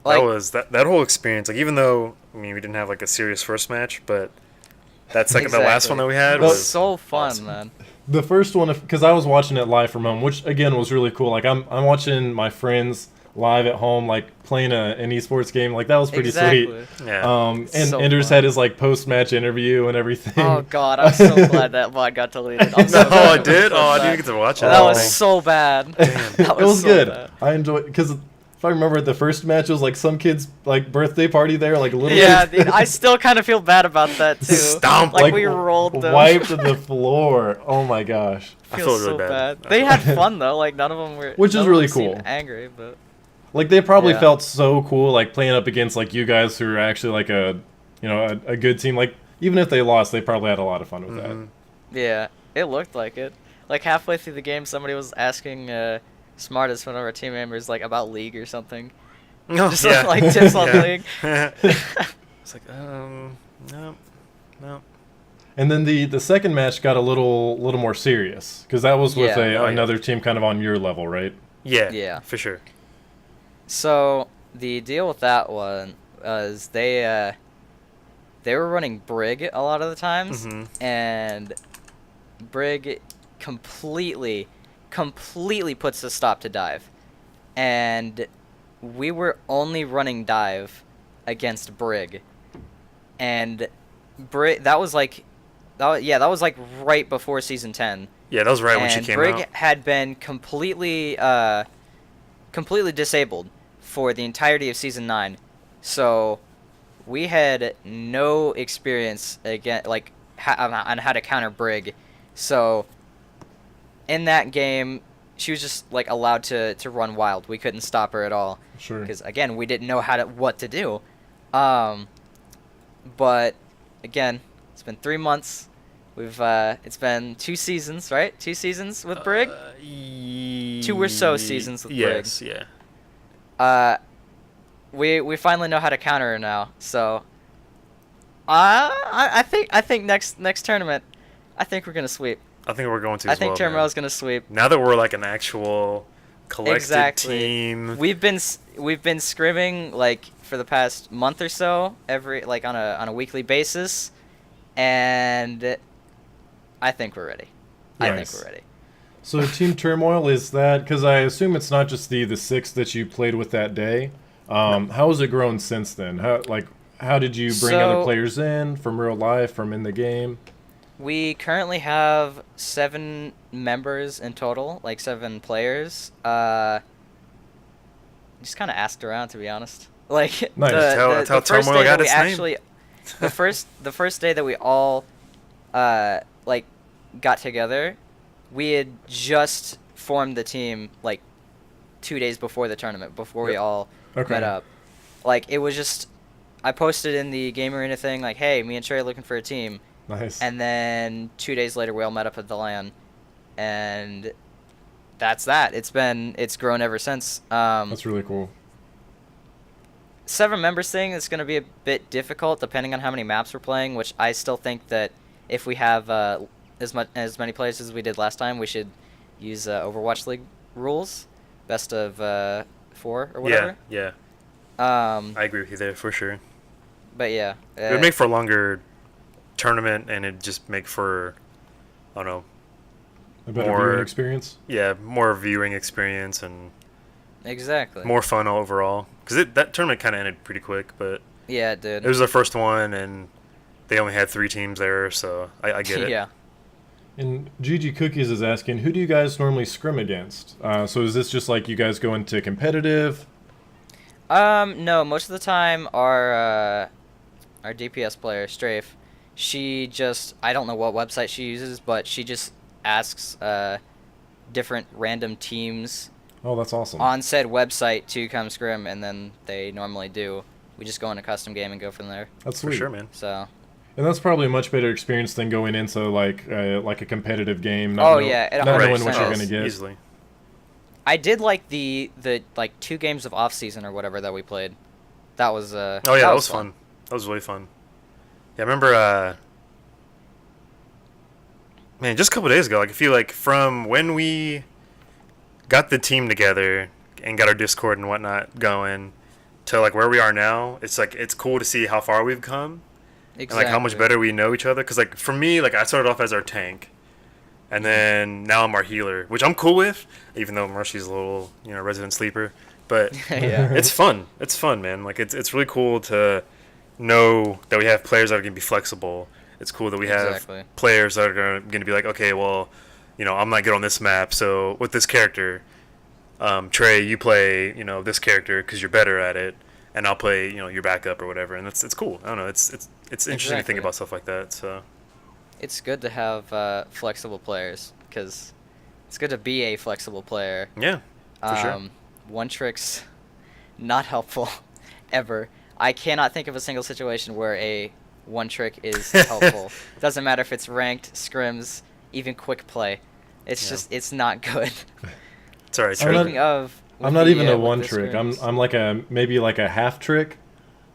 Like, That was that whole experience. Like even though we didn't have like a serious first match, but that second, the last one that we had it was was so fun, awesome. man. The first one, because I was watching it live from home, which again was really cool. Like I'm watching my friends live at home, like playing an esports game. Like that was pretty Exactly. sweet. Yeah. And So Enderz fun. had his like post-match interview and everything. Oh god, I'm so glad that VOD got deleted. I'm so No, glad I it was did. so Oh, I bad. didn't get to watch it. That Oh. was so bad. That It was so good. bad. I enjoyed because if I remember the first match, it was like some kid's like birthday party there, like a little. Yeah, dude, I still kind of feel bad about that too. Stomp. Like we rolled them. wiped the floor. Oh my gosh. I Feels feel really so bad. They had fun though. Like none of them were. Which is none of really them seemed cool. Angry, but Like they probably Yeah. felt so cool, like playing up against like you guys who are actually like a good team. Like even if they lost, they probably had a lot of fun with that. yeah, it looked like it. Like halfway through the game, somebody was asking Smartest, one of our team members, like about League or something. No, Just like tips on League. It's like no. And then the second match got a little more serious because that was with Yeah. Oh, yeah. another team kind of on your level, right? Yeah. Yeah. For sure. So the deal with that one was they were running Brig a lot of the times, and Brig completely puts a stop to dive, and we were only running dive against Brig, and Brig that was like right before season 10. Yeah, that was right when she And came Brig out. had been completely disabled for the entirety of season 9, so we had no experience on how to counter Brig. So in that game, she was just like allowed to run wild. We couldn't stop her at all Sure. because again, we didn't know what to do. But again, it's been 3 months. It's been 2 seasons, right? 2 seasons with Brig. 2 or so seasons with Brig. Yes, yeah. We finally know how to counter her now. So I think next tournament, I think we're gonna sweep. I think we're going to. I think Turmoil's gonna sweep. Now that we're like an actual collected Exactly. team. We've been scrimming like for the past month or so, on a weekly basis, and I think we're ready. I think Nice. we're ready. So Team Turmoil, is that because I assume it's not just the 6 that you played with that day? How has it grown since then? How did you bring other So- players in from real life, from in the game? We currently have 7 members in total, like 7 players. Just kind of asked around, to be honest. Like Nice. That's how the first Turmoil day got that we its name. actually, the first day that we all, got together, we had just formed the team like 2 days before the tournament, before we all Okay. met up. Like it was just, I posted in the Game Arena thing like, "Hey, me and Trey are looking for a team." Nice. And then 2 days later, we all met up at the LAN, and that's that. It's grown ever since. That's really cool. 7 members thing is going to be a bit difficult depending on how many maps we're playing. Which I still think that if we have as many players as we did last time, we should use Overwatch League rules. best of 4 or whatever. Yeah. I agree with you there for sure. But yeah, it would make for a longer tournament, and it'd just make for, I don't know, a better viewing experience. Yeah, more viewing experience and exactly more fun overall. Because that tournament kind of ended pretty quick, but yeah, it did. It was their first one, and they only had 3 teams there, so I get it. Yeah. And GG Cookies is asking, who do you guys normally scrim against? So is this just like you guys go into competitive? No, most of the time our DPS player, Strafe, she just, I don't know what website she uses, but she just asks different random teams. Oh, that's awesome. On said website to come scrim, and then they normally do. We just go in a custom game and go from there. That's sweet. For sure, man. So. And that's probably a much better experience than going into like a competitive game. Not knowing what you're gonna get. Easily. I did like the like 2 games of off season or whatever that we played. That was oh yeah, that was fun. That was really fun. Yeah, I remember. Man, just a couple days ago, like I feel like from when we got the team together and got our Discord and whatnot going to like where we are now, it's like it's cool to see how far we've come. Exactly. And like how much better we know each other. Because like for me, like I started off as our tank, and then now I'm our healer, which I'm cool with, even though Mercy's a little resident sleeper. But yeah, it's fun. It's fun, man. Like it's really cool to know that we have players that are gonna be flexible. It's cool that we have players that are gonna be like, okay, well, I'm not good on this map, so with this character, Trey, you play this character because you're better at it. And I'll play, your backup or whatever, and it's cool. I don't know, it's interesting to think about stuff like that. So, it's good to have flexible players because it's good to be a flexible player. Yeah, for sure. One trick's not helpful ever. I cannot think of a single situation where a one trick is helpful. Doesn't matter if it's ranked, scrims, even quick play. It's just it's not good. It's alright. Speaking of. I'm not even a one trick. I'm like maybe like a half trick.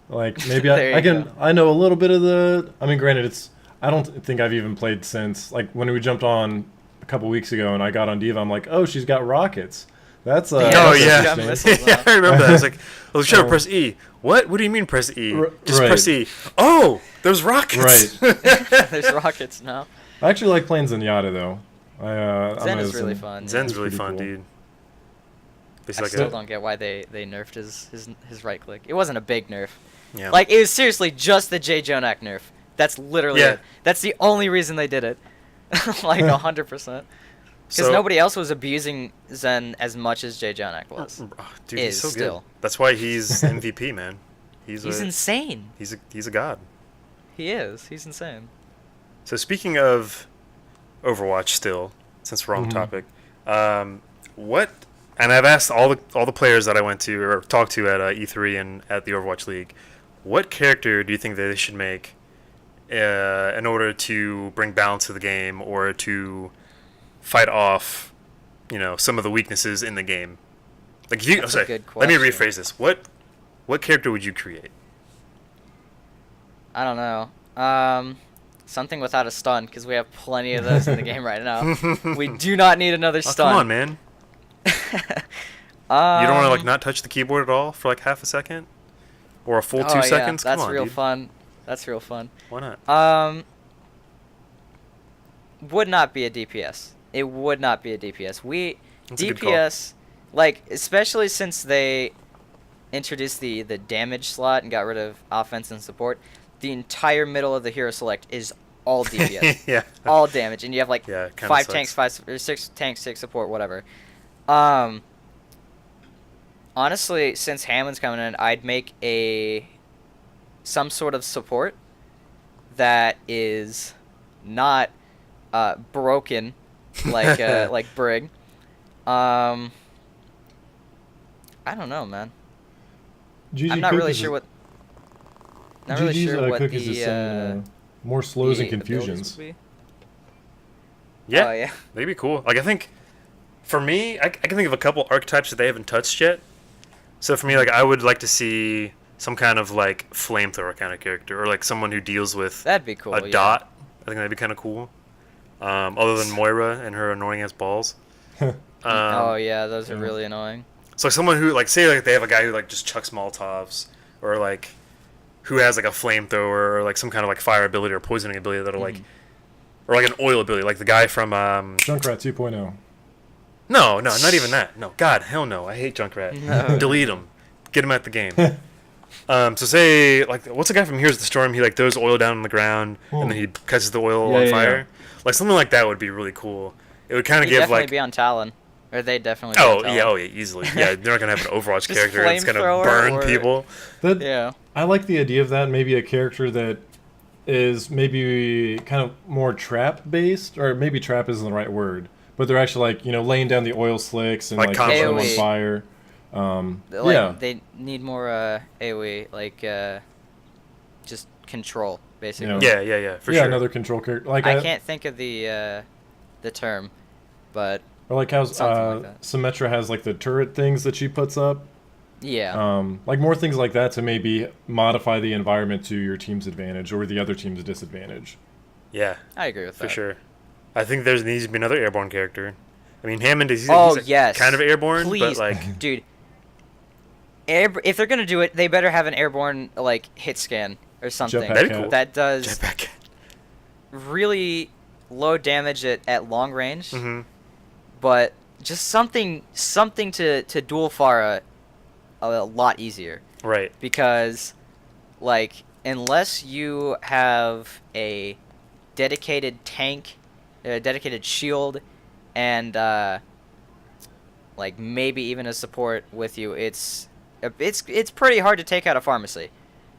Like maybe I know a little bit of the. I mean, granted, I don't think I've even played since like when we jumped on a couple weeks ago and I got on Diva. I'm like, oh, she's got rockets. That's yeah, I remember that. I was like, oh, sure, press E. What do you mean press E? Just press E. Oh, there's rockets. Right. There's rockets now. I actually like playing Zenyatta though. Zen is really fun. Zen's really fun, cool. Dude. I still don't get why they nerfed his right click. It wasn't a big nerf. Yeah. Like, it was seriously just the J. Jonak nerf. That's literally it. That's the only reason they did it. Like, 100%. Because nobody else was abusing Zen as much as J. Jonak was. Dude, he's so good. That's why he's MVP, man. He's insane. He's a god. He is. He's insane. So speaking of Overwatch still, since we're on the topic, what... And I've asked all the players that I went to or talked to at E3 and at the Overwatch League, what character do you think that they should make in order to bring balance to the game or to fight off, some of the weaknesses in the game? Like, That's a good let me question. rephrase this. What character would you create? I don't know. Something without a stun, because we have plenty of those in the game right now. We do not need another stun. Come on, man. You don't want to like not touch the keyboard at all for like half a second or a full 2 seconds. That's Come on, real dude. fun. That's real fun. Why not? Would not be a DPS. It would not be a DPS. That's a good DPS, like especially since they introduced the damage slot and got rid of offense and support. The entire middle of the hero select is all DPS. Yeah. All damage, and you have like kinda 5 sucks. tanks, 6 tanks, 6 support, whatever. Honestly, since Hammond's coming in, I'd make some sort of support that is not broken like like Brig. I don't know, man. I'm not really sure what. Not really sure what Cookies the is saying, more slows and confusions. Yeah, oh, yeah. they'd be cool. Like I think, for me, I can think of a couple archetypes that they haven't touched yet. So for me, like I would like to see some kind of like flamethrower kind of character, or like someone who deals with that'd be cool. a dot. I think that'd be kind of cool. Other than Moira and her annoying ass balls. Oh yeah, those are really annoying. So like someone who like say like they have a guy who like just chucks Molotovs, or like who has like a flamethrower or like some kind of like fire ability or poisoning ability that'll like, or like an oil ability, like the guy from Junkrat 2.0. No, not even that. No, God, hell no. I hate Junkrat. No. Delete him. Get him at the game. So say like what's the guy from Here's the Storm? He like throws oil down on the ground and then he catches the oil on fire. Like something like that would be really cool. It would kind of give definitely like be on Talon. Or they definitely be on Talon. Oh yeah, easily. Yeah, they're not gonna have an Overwatch character that's gonna flamethrower burn people. Yeah. I like the idea of that. Maybe a character that is maybe kind of more trap based, or maybe trap isn't the right word, but they're actually like laying down the oil slicks and like catching them on fire. They need more AoE, like just control basically. Yeah, for sure. Another control character. Like I can't think of the term, but. Or like how Symmetra has like the turret things that she puts up. Yeah. Like more things like that to maybe modify the environment to your team's advantage or the other team's disadvantage. Yeah. I agree with that. For sure. I think there needs to be another airborne character. I mean, Hammond is yes. kind of airborne, Please. but like... Dude. If they're going to do it, they better have an airborne like hit scan or something. That'd be cool. That does Jetpack. really low damage at long range. Mm-hmm. But just something to dual Pharah a lot easier. Right. Because, like, unless you have a dedicated tank, a dedicated shield, and like maybe even a support with you, it's pretty hard to take out a pharmacy.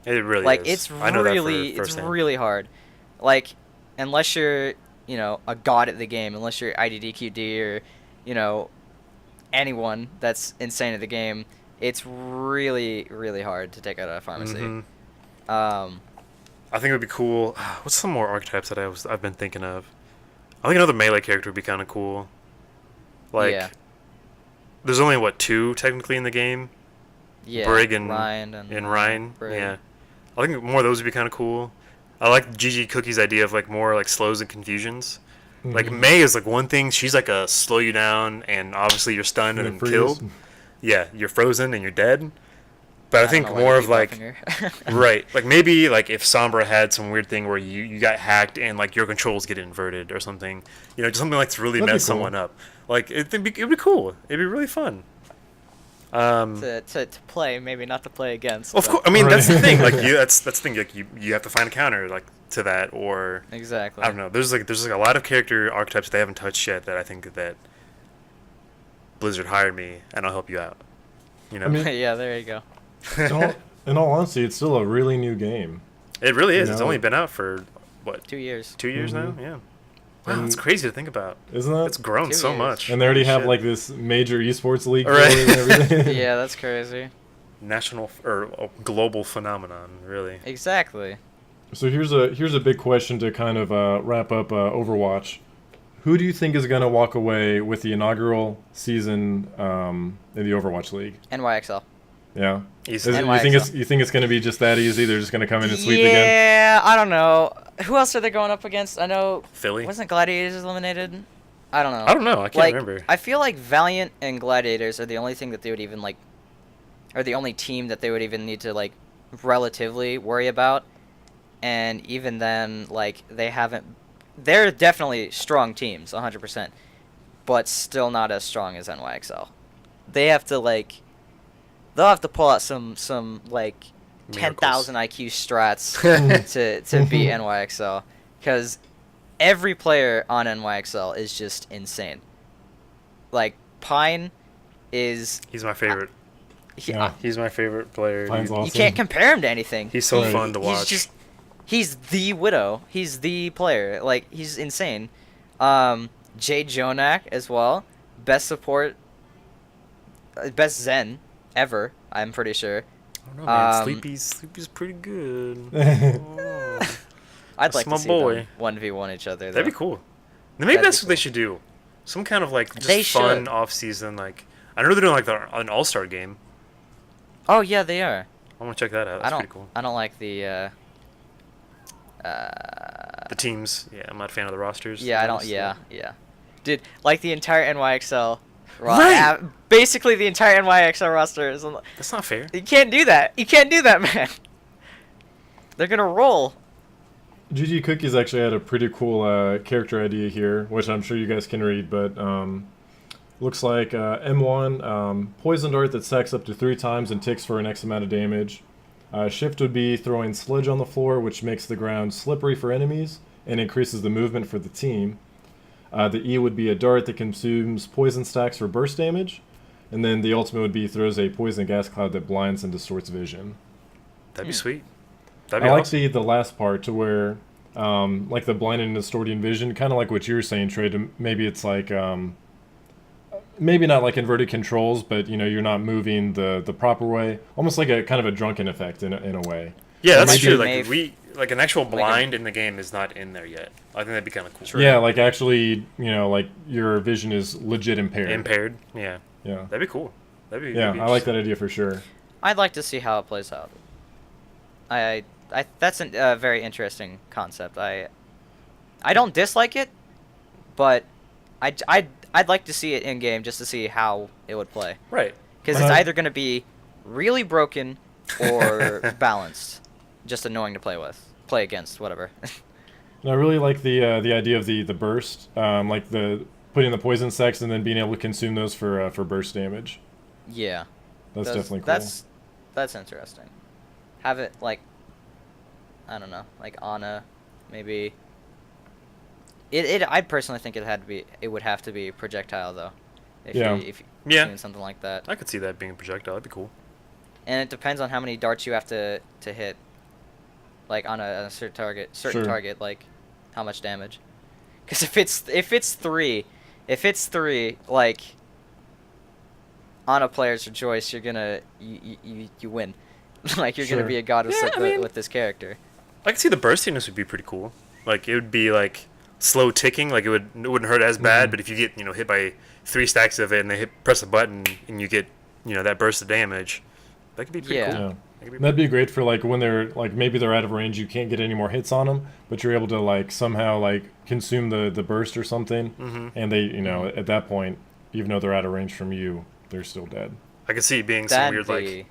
It really like, is. It's really hard. Like, unless you're a god at the game, unless you're IDDQD or, anyone that's insane at the game, it's really, really hard to take out a pharmacy. Mm-hmm. I think it would be cool. What's some more archetypes that I've been thinking of? I think another melee character would be kind of cool. Like, there's only, 2 technically in the game? Yeah, Brig and Ryan. Brig. Yeah. I think more of those would be kind of cool. I like GG Cookie's idea of, more, slows and confusions. Mm-hmm. Like, Mei is, one thing. She's, a slow you down, and obviously you're stunned and killed. Yeah, you're frozen and you're dead. But I think more of, right. Like, maybe, if Sombra had some weird thing where you got hacked and, your controls get inverted or something. Just something, to really mess someone up. It'd be cool. It'd be really fun. To play, maybe not to play against. Of course, I mean that's the thing. That's the thing. You have to find a counter to that, or exactly. I don't know. There's a lot of character archetypes they haven't touched yet that I think that Blizzard hired me and I'll help you out. I mean, yeah, there you go. In all honesty, it's still a really new game. It really is. It's only been out for what? 2 years. 2 years now. Yeah. Wow, it's crazy to think about. Isn't that? It's grown so much. And they already have this major esports league right. and everything. Yeah, that's crazy. National or global phenomenon, really. Exactly. So here's a big question to kind of wrap up Overwatch. Who do you think is going to walk away with the inaugural season in the Overwatch League? NYXL. Yeah. You think it's going to be just that easy? They're just going to come in and sweep again? Yeah, I don't know. Who else are they going up against? I know Philly. Wasn't Gladiators eliminated? I don't know. I can't remember. I feel like Valiant and Gladiators are the only thing that they would even or the only team that they would even need to relatively worry about. And even then, they haven't. They're definitely strong teams, 100%, but still not as strong as NYXL. They have to they'll have to pull out some 10,000 IQ strats to beat NYXL, because every player on NYXL is just insane. Pine is... He's my favorite. He's my favorite player. Pine's awesome. You can't compare him to anything. He's so fun to watch. He's the Widow. He's the player. He's insane. Jay Jonak as well. Best support. Best Zen ever, I'm pretty sure. I don't know, man. Sleepy's pretty good. I'd like to see them 1v1 each other, though. That'd be cool. Maybe that's what they should do. Some kind of just fun off-season. I know they're doing an all-star game. Oh yeah, they are. I want to check that out. That's pretty cool. I don't like the teams. Yeah, I'm not a fan of the rosters. Yeah, I don't. Yeah. Dude, the entire NYXL Well, Right. yeah, basically the entire NYXR roster is. That's not fair. You can't do that. You can't do that, man. They're gonna roll. GG Cookies actually had a pretty cool character idea here, which I'm sure you guys can read, but looks like M1, poison dart that stacks up to 3 times and ticks for an X amount of damage. Shift would be throwing sludge on the floor, which makes the ground slippery for enemies and increases the movement for the team. The E would be a dart that consumes poison stacks for burst damage. And then the ultimate would be throws a poison gas cloud that blinds and distorts vision. That'd be sweet. That'd be I like awesome. the last part to where, like the blinding and distorting vision, kind of like what you were saying, Trey. Maybe it's like, maybe not like inverted controls, but you're not moving the proper way. Almost like a kind of a drunken effect in a way. Yeah, that's Maybe true. Maeve- Like an actual blind in the game is not in there yet. I think that'd be kind of cool. Yeah, like actually, like your vision is legit impaired. Impaired. Yeah. Yeah. That'd be cool. That'd be I like that idea for sure. I'd like to see how it plays out. That's a very interesting concept. I don't dislike it, but I'd like to see it in game just to see how it would play. Right. Because it's either going to be really broken or balanced, just annoying to play against, whatever. And I really like the idea of the burst, like the putting the poison stacks and then being able to consume those for burst damage. Yeah. That's definitely cool. That's interesting. Have it like, I don't know, like Ana, maybe. I personally think it would have to be projectile though. If you're doing something like that. I could see that being a projectile. That'd be cool. And it depends on how many darts you have to hit, like on a certain target, like how much damage. Because if it's three, like on a player's choice, you're gonna you win. Like you're gonna be a god with this character. I could see the burstiness would be pretty cool. Like it would be like slow ticking. Like it wouldn't hurt as bad. But if you get hit by 3 stacks of it and they press a button and you get that burst of damage, that could be pretty cool. Yeah. That'd be great for like when they're like maybe they're out of range, you can't get any more hits on them, but you're able to like somehow like consume the burst or something, and they at that point, even though they're out of range from you, they're still dead. I could see it being some weird like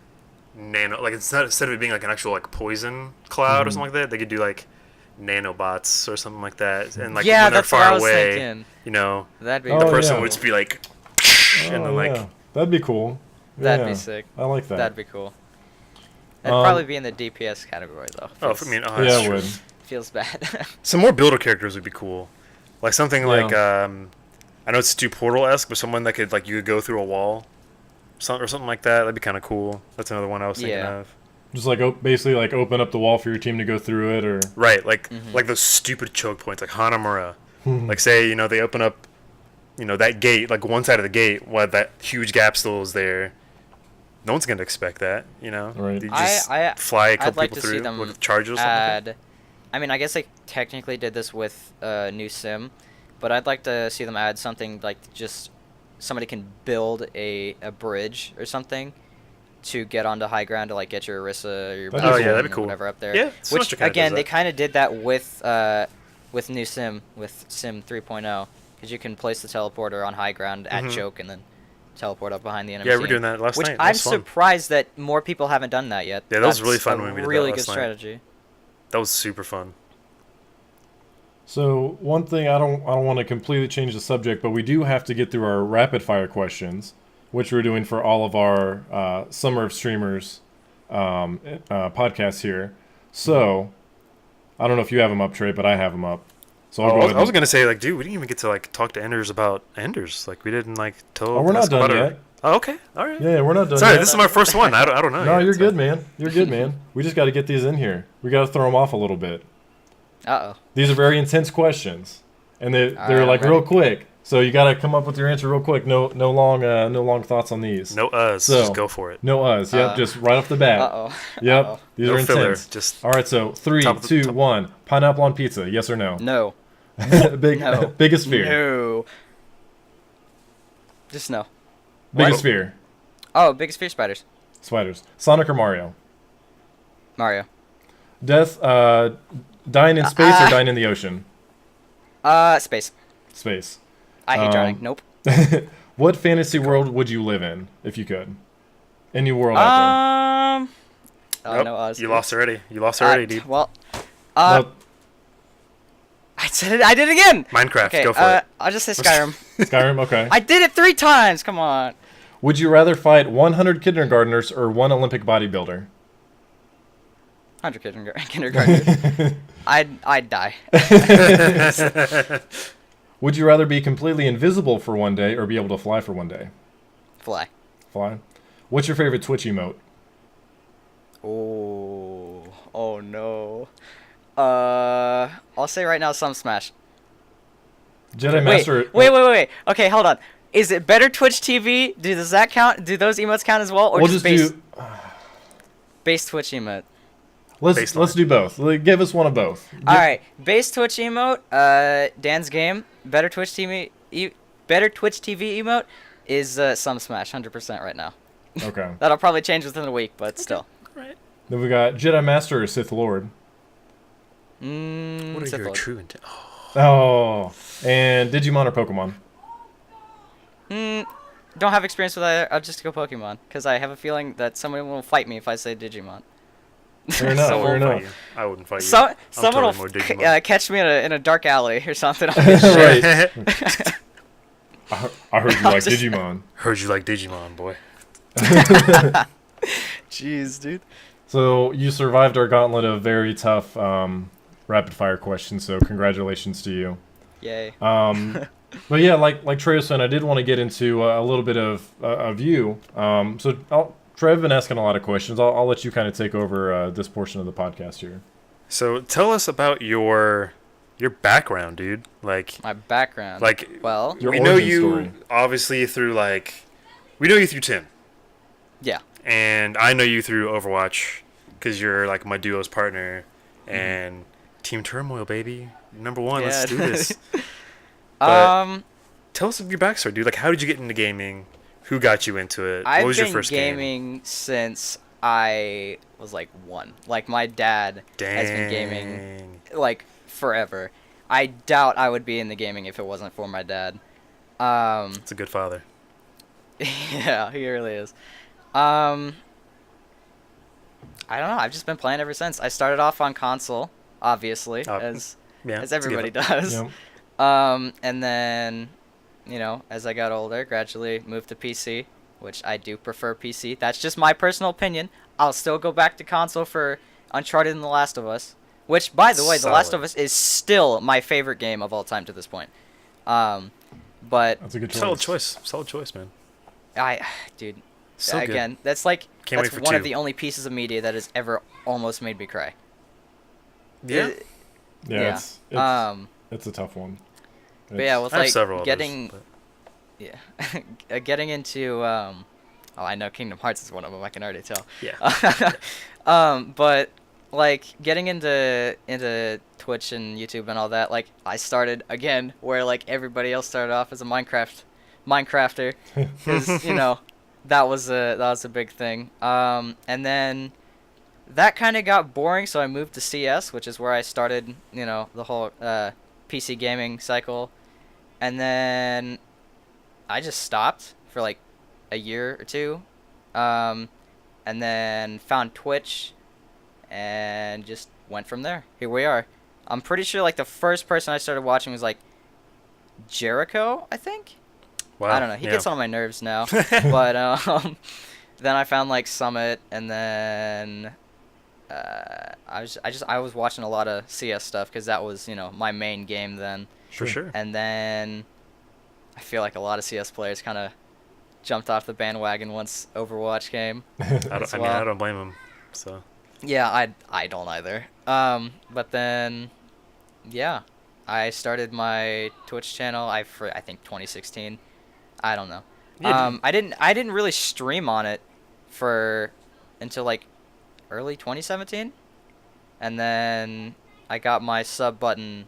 nano, like instead of it being like an actual like poison cloud or something like that, they could do like nanobots or something like that, and like when they're far away, that'd be the person would just be like, and then like that'd be cool. That'd be sick. I like that. That'd be cool. That'd probably be in the DPS category though. Yeah, it would. Feels bad. Some more builder characters would be cool, like something like I know it's too Portal-esque, but someone that could like you could go through a wall, or something like that. That'd be kind of cool. That's another one I was thinking of. Just like basically like open up the wall for your team to go through it, or right, like those stupid choke points, like Hanamura. Like say they open up, that gate, like one side of the gate, while that huge gap still is there. No one's gonna expect that, Right. You just fly a couple people through with charges or something. I mean, I guess they technically did this with new sim, but I'd like to see them add something like just somebody can build a bridge or something to get onto high ground to like get your Orisa or your that'd be cool. Whatever up there. Yeah, which again they kind of did that with new sim with Sim 3.0 because you can place the teleporter on high ground at choke and then teleport up behind the enemy. Yeah, we're doing that last night. Which I'm surprised that more people haven't done that yet. Yeah, that was really fun when we did that really last good night. strategy. That was super fun. So one thing I don't want to completely change the subject, but we do have to get through our rapid fire questions, which we're doing for all of our Summer of Streamers podcasts here. So I don't know if you have them up, Trey, but I have them up. So I'll go ahead. I was gonna say like, dude, we didn't even get to like talk to Enderz about Enderz. Like we didn't like tell. Oh, we're not done yet. Oh, okay, all right. Yeah, we're not done. Sorry, yet. this is my first one. I don't know. No, you're good, man. You're good, man. We just got to get these in here. We got to throw them off a little bit. These are very intense questions, and they're like real quick. So you got to come up with your answer real quick. No long thoughts on these. No just go for it. No Yep, just right off the bat. Yep, these are intense. Just all right. So 3, 2, 1. Pineapple on pizza. Yes or no? No. Biggest fear. No. Just no. Biggest fear. Oh, biggest fear spiders. Spiders. Sonic or Mario? Mario. Death. Dying in space or dying in the ocean? Space. Space. I hate drowning. Nope. What fantasy world would you live in if you could? Any world out Oh, nope. no, Oz. You lost already. You lost already, dude. Well, there? No, I said it. I did it again. Minecraft. Okay, Go for it. I'll just say Skyrim. Skyrim. Okay. I did it 3 times. Come on. Would you rather fight 100 kindergartners or 1 Olympic bodybuilder? 100 kindergartners. I'd die. Would you rather be completely invisible for 1 day or be able to fly for 1 day? Fly. Fly. What's your favorite Twitch emote? Oh no. I'll say right now, some Smash. Jedi Master. Wait. Okay, hold on. Is it better Twitch TV? Does that count? Do those emotes count as well, or We'll just just base do. base Twitch emote? Let's do both. Give us one of both. All right, base Twitch emote. Dan's game. Better Twitch TV. Better Twitch TV emote is some Smash 100% right now. Okay. That'll probably change within a week, but still. Right. Then we got Jedi Master or Sith Lord. What are Sith your Lord. true intent? Oh, and Digimon or Pokemon? Don't have experience with either. I'll just go Pokemon because I have a feeling that someone will fight me if I say Digimon. Fair enough. So fair I enough. wouldn't fight you. I wouldn't fight you. Someone totally will more Digimon. catch me in a dark alley or something. I'll be shit. Right. I heard you like Digimon. Heard you like Digimon, boy. Jeez, dude. So you survived our gauntlet of very tough rapid fire questions. So congratulations to you. Yay. But yeah, like Trey was saying, I did want to get into a little bit of you. Trey, I've been asking a lot of questions. I'll let you kind of take over this portion of the podcast here. So tell us about your background, dude. Like My background. Like well, Your we know origin you story. obviously through we know you through Tim, yeah. and I know you through Overwatch because you're like my duo's partner and Team Turmoil, baby. Number 1. Let's do this. But tell us your backstory, dude. Like, how did you get into gaming? Who got you into it? What was your first game? I've been gaming since I was like 1. Like my dad has been gaming like forever. I doubt I would be in the gaming if it wasn't for my dad. It's a good father. Yeah, he really is. I don't know. I've just been playing ever since. I started off on console, obviously, as everybody does. Yep. And then, as I got older, gradually moved to PC, which I do prefer PC. That's just my personal opinion. I'll still go back to console for Uncharted and The Last of Us, which, by the way, The Last of Us is still my favorite game of all time to this point. But That's a good choice. Solid choice, man. Dude, So again, good. that's like Can't that's wait for one of 2. the only pieces of media that has ever almost made me cry. Yeah. Yeah, it's a tough one. But yeah, with I have like several getting, others, getting into I know Kingdom Hearts is one of them. I can already tell. Yeah. But like getting into Twitch and YouTube and all that, like I started again where like everybody else started off as a Minecrafter, because that was a big thing. And then that kind of got boring, so I moved to CS, which is where I started, the whole PC gaming cycle. And then I just stopped for like a year or 2, and then found Twitch and just went from there. Here we are. I'm pretty sure like the first person I started watching was like Jericho, I think. Wow. I don't know. He gets on my nerves now. But then I found like Summit, and then I was watching a lot of CS stuff because that was my main game then. For sure. And then I feel like a lot of CS players kind of jumped off the bandwagon once Overwatch came. I don't blame him. So. Yeah, I don't either. But then, yeah, I started my Twitch channel. I think 2016. I don't know. Yeah, I didn't really stream on it until like early 2017, and then I got my sub button.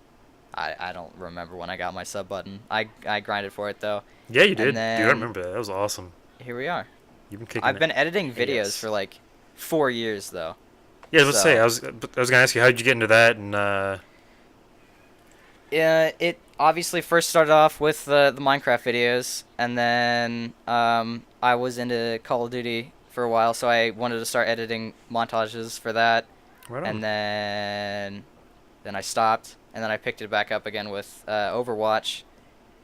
I don't remember when I got my sub button. I grinded for it though. Yeah, you did. Dude, then, I remember that. That was awesome. Here we are. You've been kicking I've it. been editing videos Yes. for like 4 years though. Yeah, let's say I was gonna ask you how did you get into that, and It obviously first started off with the Minecraft videos, and then I was into Call of Duty for a while, so I wanted to start editing montages for that. Right on. And then I stopped, and then I picked it back up again with Overwatch,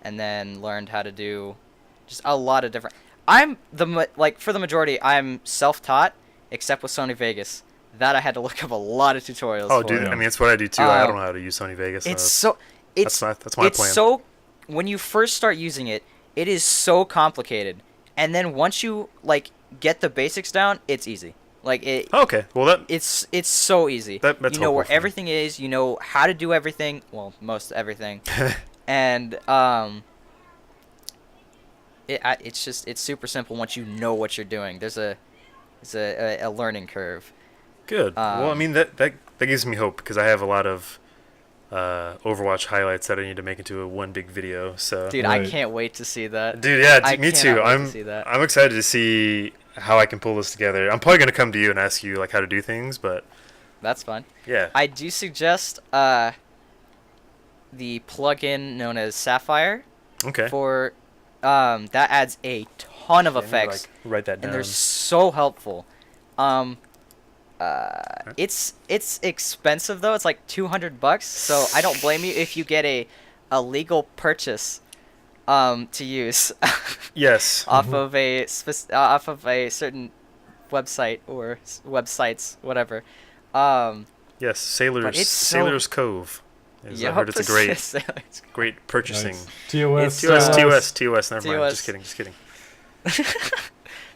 and then learned how to do just a lot of different. For the majority, I'm self-taught, except with Sony Vegas. That I had to look up a lot of tutorials. Oh, for. dude, I mean, that's what I do too. I don't know how to use Sony Vegas. That's my plan. So when you first start using it, it is so complicated, and then once you like get the basics down, it's easy. Like it. Okay, well it's so easy. That's you know where everything is. You know how to do everything. Well, most everything, and it's super simple once you know what you're doing. There's a learning curve. Good. Well, I mean that gives me hope because I have a lot of Overwatch highlights that I need to make into one big video. So, dude, right. I can't wait to see that. Dude, yeah, me too. I'm excited to see how I can pull this together. I'm probably gonna come to you and ask you like how to do things, but that's fun. Yeah. I do suggest the plugin known as Sapphire. Okay. For that adds a ton of effects. Like, write that down. And they're so helpful. It's expensive though. It's like $200, so I don't blame you if you get a legal purchase to use. Yes. off of a certain website or websites, whatever. Yes, Sailor's Cove. I heard it's a great purchasing. Nice. TOS. Never mind. Just kidding.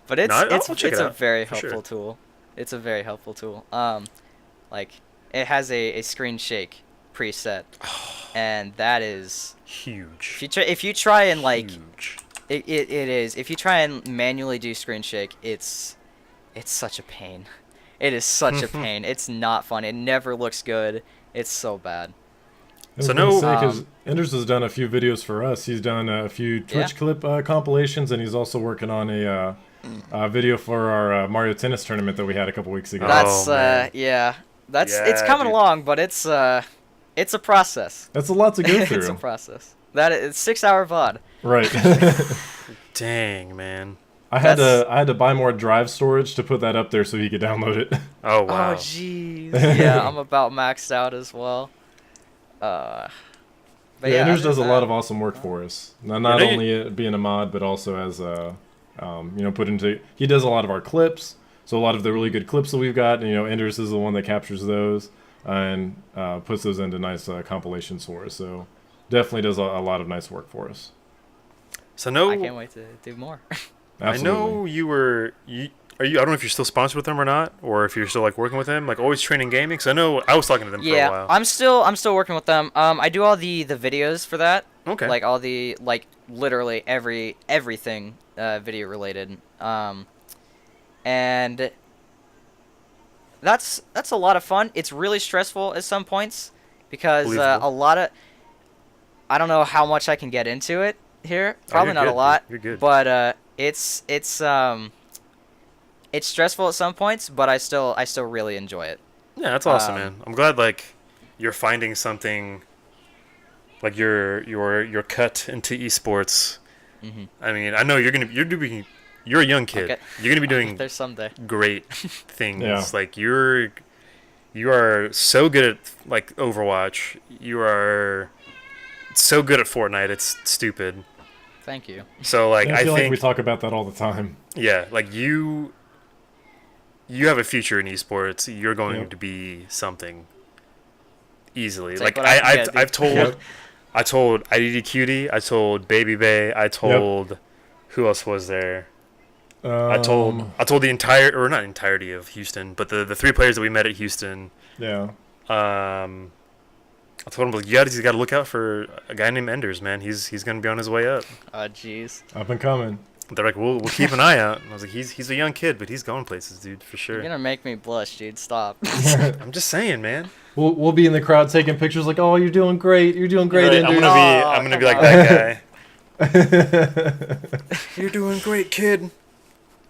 But it's a very helpful helpful tool. It's a very helpful tool. Like it has a screen shake preset, and that is huge. If you try and like, huge. It is. If you try and manually do screen shake, it's such a pain. It is such a pain. It's not fun. It never looks good. It's so bad. So because Enderz has done a few videos for us. He's done a few Twitch clip compilations, and he's also working on a video for our Mario Tennis tournament that we had a couple weeks ago. That's it's coming along, but it's a process. That's a lot to go through. It's a process. It's 6-hour VOD. Right. Dang, man. I had to buy more drive storage to put that up there so he could download it. Oh wow. Oh jeez. Yeah, I'm about maxed out as well. But Enderz does a lot of awesome work for us. Not only being a mod, but also as he does a lot of our clips. So a lot of the really good clips that we've got, Enderz is the one that captures those and puts those into nice compilations for us. So definitely does a lot of nice work for us. So I can't wait to do more. Absolutely. I know I don't know if you're still sponsored with them or not, or if you're still like working with them, like Always Training Gaming. Because I know I was talking to them for a while. I'm still working with them. I do all the videos for that. Okay. Like all the literally everything video related. And that's a lot of fun. It's really stressful at some points because a lot of I don't know how much I can get into it here. Probably not a lot. You're good. But it's stressful at some points, but I still really enjoy it. Yeah, that's awesome, man. I'm glad you're finding something like your cut into esports. Mm-hmm. I mean, I know you're a young kid. Okay. You're gonna be doing there's someday great things. Yeah. Like you are so good at like Overwatch. You are so good at Fortnite. It's stupid. Thank you. So I feel like we talk about that all the time. Yeah, like you have a future in esports. You're going to be something easily. Take like I've told I told IDD Cutie, I told Baby Bay, I told who else was there? I told the entirety of Houston, but the 3 players that we met at Houston. Yeah. I told him, you got to look out for a guy named Enderz, man. He's going to be on his way up. Oh, jeez. Up and coming. They're like, we'll keep an eye out. And I was like, he's a young kid, but he's going places, dude, for sure. You're gonna make me blush, dude. Stop. I'm just saying, man. We'll be in the crowd taking pictures like, oh, you're doing great. You're doing great, right, Enderz. I'm gonna be like that guy. You're doing great, kid.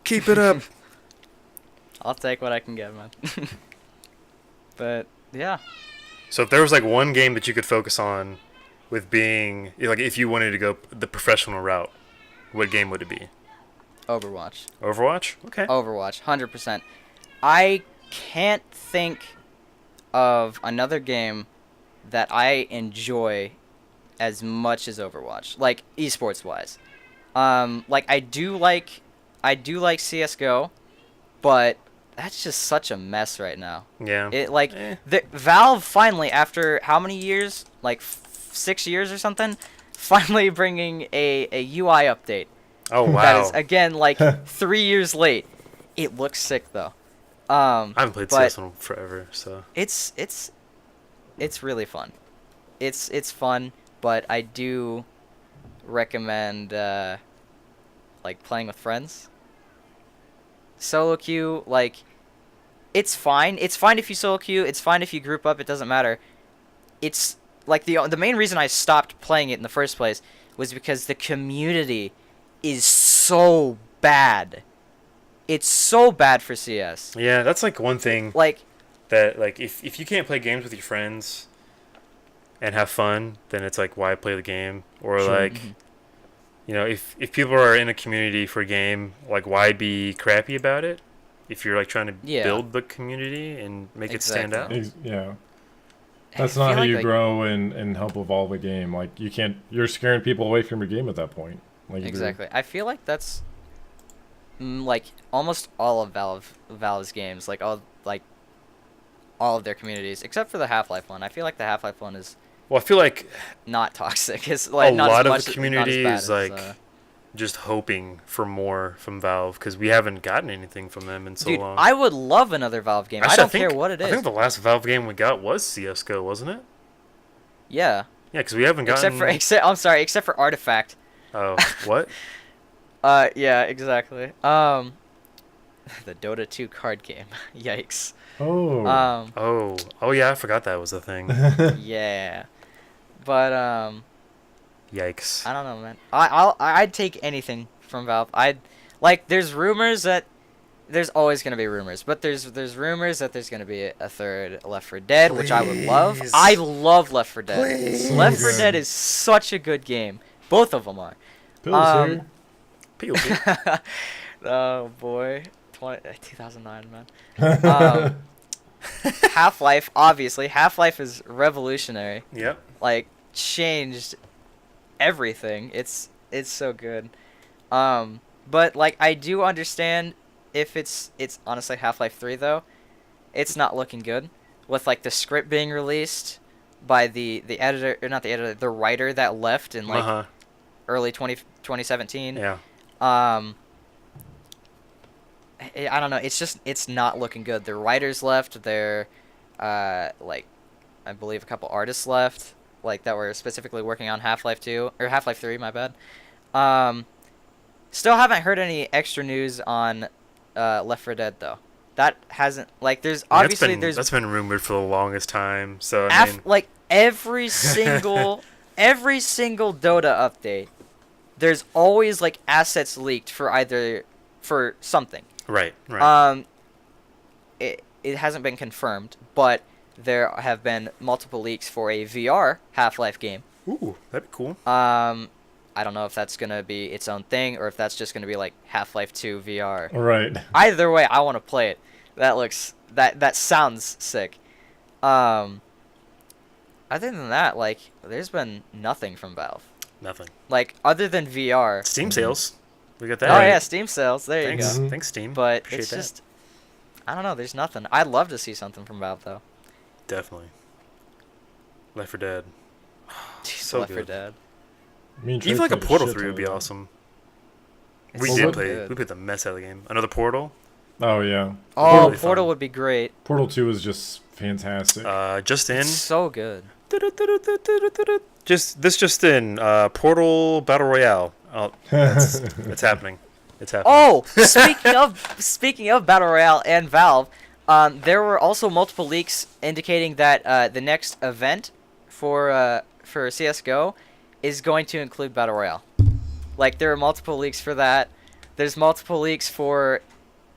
Keep it up. I'll take what I can get, man. But yeah. So if there was like one game that you could focus on with being like if you wanted to go the professional route, what game would it be? Overwatch. Overwatch? Okay. Overwatch, 100%. I can't think of another game that I enjoy as much as Overwatch, like esports wise. Like I do like CS:GO, but that's just such a mess right now. Yeah. It like the Valve finally, after how many years, like 6 years or something, finally bringing a UI update. Oh wow. That is again like 3 years late. It looks sick though. I haven't played CS in forever, so it's really fun. It's fun, but I do recommend like playing with friends. Solo queue, like, it's fine. It's fine if you solo queue. It's fine if you group up. It doesn't matter. It's like the main reason I stopped playing it in the first place was because the community is so bad. It's so bad for CS. yeah, that's like one thing Like, that like if you can't play games with your friends and have fun, then it's like why play the game? Or Sure. like you know, if people are in a community for a game, like why be crappy about it? If you're like trying to Yeah. build the community and make it stand out. Yeah. That's I not feel how you like- grow and help evolve a game. Like you can't. You're scaring people away from your game at that point. Like Exactly. I feel like that's like almost all of Valve's games, like all of their communities, except for the Half-Life one. I feel like the Half-Life one is Well, I feel like not toxic. It's like a not lot as of much, the community not as is bad like as, just hoping for more from Valve because we haven't gotten anything from them in so dude, long. I would love another Valve game. Actually, I don't think, care what it is. I think the last Valve game we got was CS:GO, wasn't it? Yeah. Yeah, because we haven't gotten. Except for Artifact. Oh, what? Yeah, exactly. The Dota 2 card game. Yikes. Oh. Oh yeah, I forgot that was a thing. Yeah. But Yikes. I don't know, man. I'd take anything from Valve. There's rumors that there's always gonna be rumors, but there's rumors that there's gonna be a third Left 4 Dead, which I would love. Please. I love Left 4 Dead. Please. Left 4 Good. Dead is such a good game. Both of them are. Pills here. POP. Oh boy, 2009, man. Half-Life, obviously. Half-Life is revolutionary. Yep. Like, changed everything. It's so good. But like I do understand if it's honestly Half-Life 3 though. It's not looking good with like the script being released by the editor, or not the editor, the writer that left in like early 2017. Yeah. I don't know. It's not looking good. The writers left. There, like, I believe a couple artists left, like that were specifically working on Half-Life 2 or Half-Life 3. My bad. Still haven't heard any extra news on Left 4 Dead though. That hasn't like there's obviously that's been rumored for the longest time. So I mean, like every single Dota update, there's always like assets leaked for something. right. It hasn't been confirmed, but there have been multiple leaks for a VR Half-Life game. Ooh, that'd be cool. I don't know if that's gonna be its own thing or if that's just gonna be like Half-Life 2 VR. Right. Either way, I want to play it. That sounds sick. Other than that, like, there's been nothing from Valve. Nothing. Like, other than VR. Steam sales. We got that. Oh right. yeah, Steam sales. There Thanks. you go. Thanks, Steam. But Appreciate it's that. just, I don't know. There's nothing. I'd love to see something from Valve though. Definitely. Left 4 Dead. Jeez, So Left 4 good. Dead. Me and Even Trey like a played Portal shit 3 would be ton of that. awesome. It's We so did good. play. We played the mess out of the game. Another Portal. Oh yeah. Oh, really Portal fun. would be great. Portal 2 is just fantastic. Just in. It's so good. Just in. Portal Battle Royale. Oh, it's happening. It's happening. Oh, speaking of Battle Royale and Valve, there were also multiple leaks indicating that the next event for CS:GO is going to include Battle Royale. Like there are multiple leaks for that. There's multiple leaks for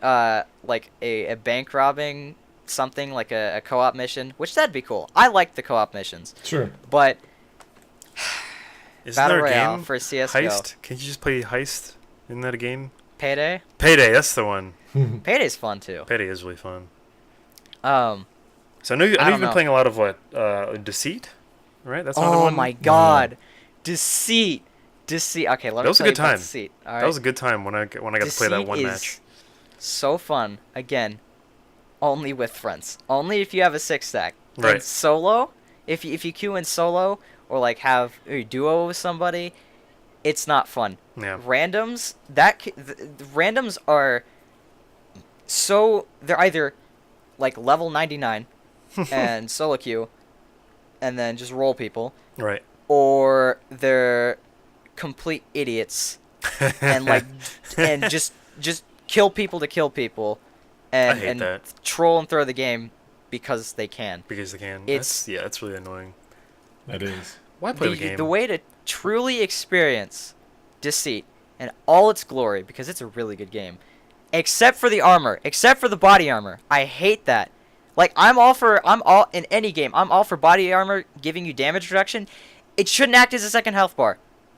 like a bank robbing something like a co-op mission, which that'd be cool. I like the co-op missions, Sure. but Isn't Battle there a Royale game? for CS:GO. Heist? Can't you just play Heist? Isn't that a game? Payday. Payday, that's the one. Payday's fun too. Payday is really fun. So I know you've don't been know. playing a lot of what? Deceit? Right? That's another Oh one? my god, Deceit. Okay, let me That was a tell you good about time. Deceit. All right. That was a good time when I got to play that one Deceit match. is so fun. Again, only with friends. Only if you have a 6-stack. Right. And solo, if you queue in solo or like have a duo with somebody, it's not fun. Yeah. Randoms randoms are they're either like level 99 and solo queue and then just roll people, Right. or they're complete idiots and and just kill people to kill people and I hate that. troll and throw the game because they can. Because they can. It's- That's really annoying. That is. Why play the game? The way to truly experience Deceit in all its glory, because it's a really good game, except for the armor, except for the body armor. I hate that. Like, I'm all in any game, I'm all for body armor giving you damage reduction. It shouldn't act as a second health bar.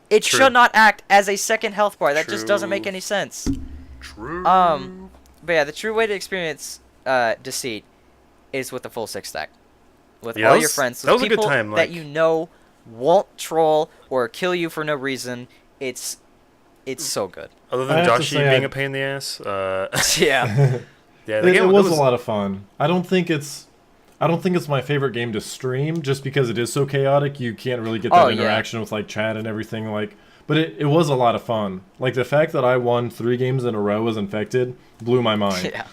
It True. should not act as a second health bar. That just doesn't True. make any sense. True. But yeah, the true way to experience Deceit is with the full 6-stack. With Yeah, all that your was- friends. that With was a good people time, that like- you know won't troll or kill you for no reason. It's so good. Other I than have to Joshy say being I- a pain in the ass, Yeah. yeah, the It game was a lot of fun. I don't think it's my favorite game to stream, just because it is so chaotic. You can't really get that Oh, yeah. interaction with like chat and everything. But it was a lot of fun. Like, the fact that I won 3 games in a row as Infected blew my mind. Yeah.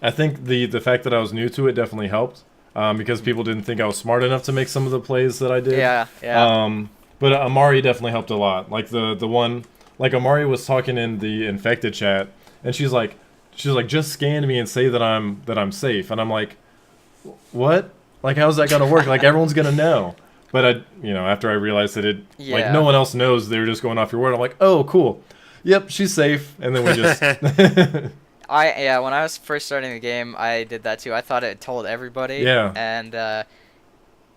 I think the fact that I was new to it definitely helped, because people didn't think I was smart enough to make some of the plays that I did. Yeah. Yeah. But Amari definitely helped a lot. Like, the one, like, Amari was talking in the Infected chat, and she's like, just scan me and say that I'm safe, and I'm like, what? Like, how's that gonna work? Like, everyone's gonna know. But after I realized that like, Yeah. no one else knows, they were just going off your word. I'm like, oh, cool. Yep, she's safe. And then we just. When I was first starting the game, I did that too. I thought it told everybody. Yeah. And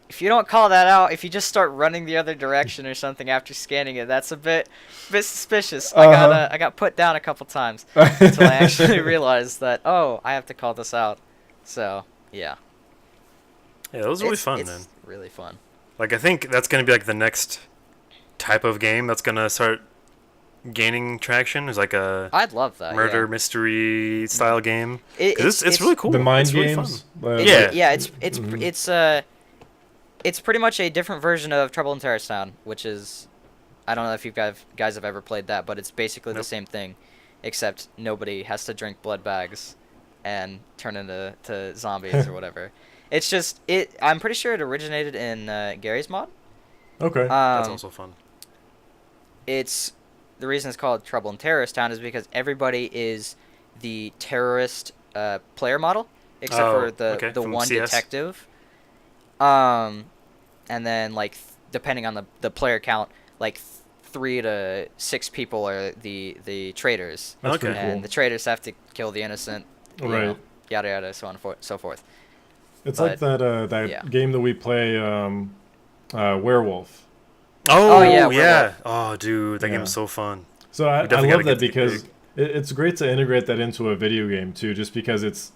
if you don't call that out, if you just start running the other direction or something after scanning it, that's a bit suspicious. I got put down a couple times until I actually realized that, oh, I have to call this out. So yeah. Yeah, that was really fun, it's man. Really fun. Like, I think that's gonna be like the next type of game that's gonna start gaining traction. Is like a I'd love that. murder yeah. mystery style game. It- 'Cause it's really cool. The mind It's really games. fun. Yeah. It's pretty much a different version of Trouble in Terrorist Town, which is, I don't know if you guys have ever played that, but it's basically the Nope. same thing, except nobody has to drink blood bags and turn into zombies or whatever. It's just I'm pretty sure it originated in Gary's mod. Okay. That's also fun. It's the reason it's called Trouble in Terrorist Town is because everybody is the terrorist player model, except for the from one CS. detective. And then like depending on the player count, like 3 to 6 people are the traitors. That's Okay. pretty cool. And the traitors have to kill the innocent. you Right. know, yada yada, so on and so forth. It's like that yeah. game that we play, Werewolf. Oh, yeah, yeah. Oh, dude, that Yeah. game's so fun. So I definitely love gotta that get because it's great to integrate that into a video game too, just because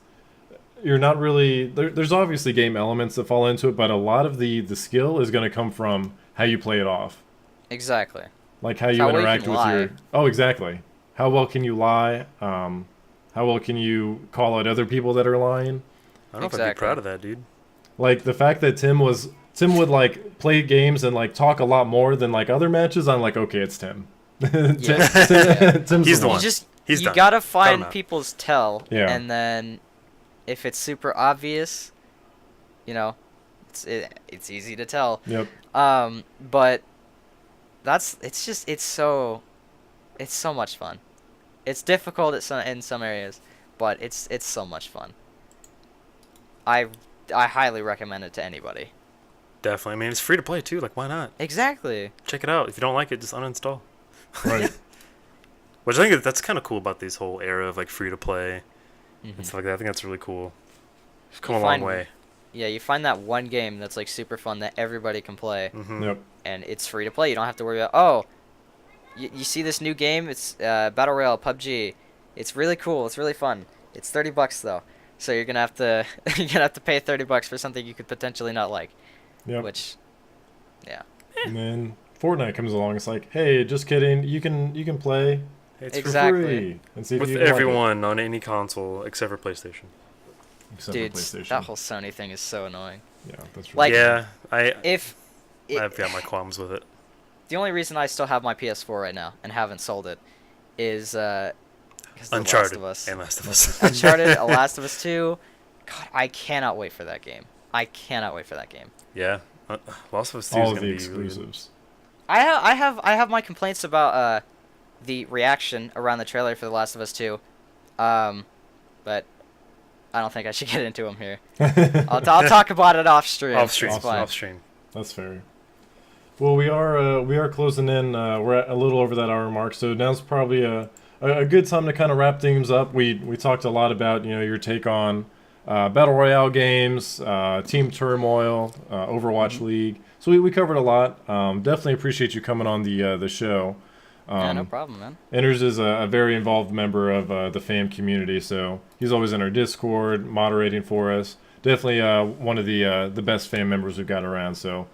you're not really there's obviously game elements that fall into it, but a lot of the skill is going to come from how you play it off, Exactly. like how you How well you interact can with lie. your exactly, how well can you lie, how well can you call out other people that are lying. I don't know if I'd be Exactly. proud of that, dude. Like the fact that Tim would like play games and like talk a lot more than like other matches. I'm like, okay, it's Tim. Tim's He's the one. He's you done. gotta Cut him find out. people's tell, Yeah. and then if it's super obvious, it's easy to tell. Yep. But it's so much fun. It's difficult in some areas, but it's so much fun. I highly recommend it to anybody. Definitely. I mean, it's free to play too. Like, why not? Exactly. Check it out. If you don't like it, just uninstall. Right. Which I think that's kind of cool about this whole era of like free to play Mhm. and stuff like that. I think that's really cool. It's come You a long find- way. Yeah, you find that one game that's like super fun that everybody can play, Hmm Yep. and it's free to play. You don't have to worry about you see this new game. It's Battle Royale PUBG. It's really cool. It's really fun. It's $30 though, so you're gonna have to pay $30 for something you could potentially not like. Yep. Which, yeah. And then Fortnite comes along. It's like, hey, just kidding. You can play. It's Exactly. for free. And see if with you like everyone on any console except for PlayStation. Except Dude, for PlayStation. that whole Sony thing is so annoying. Yeah, that's Like, yeah, I've got my qualms with it. The only reason I still have my PS4 right now and haven't sold it is because of Uncharted The Last of Us. and Last of Us. Uncharted, A Last of Us 2. God, I cannot wait for that game. I cannot wait for that game. Yeah, Last of Us 2 all is of gonna the be exclusives. I have my complaints about the reaction around the trailer for The Last of Us 2, but I don't think I should get into them here. I'll talk about it off stream. Off stream. It's fine. Off stream. That's fair. Well, we are closing in. We're at a little over that hour mark, so now's probably a good time to kind of wrap things up. We talked a lot about your take on battle royale games, Team Turmoil, Overwatch League. So we covered a lot. Definitely appreciate you coming on the show. Yeah, no problem, man. Enderz is a very involved member of the FAM community, so he's always in our Discord moderating for us. Definitely one of the best FAM members we've got around. So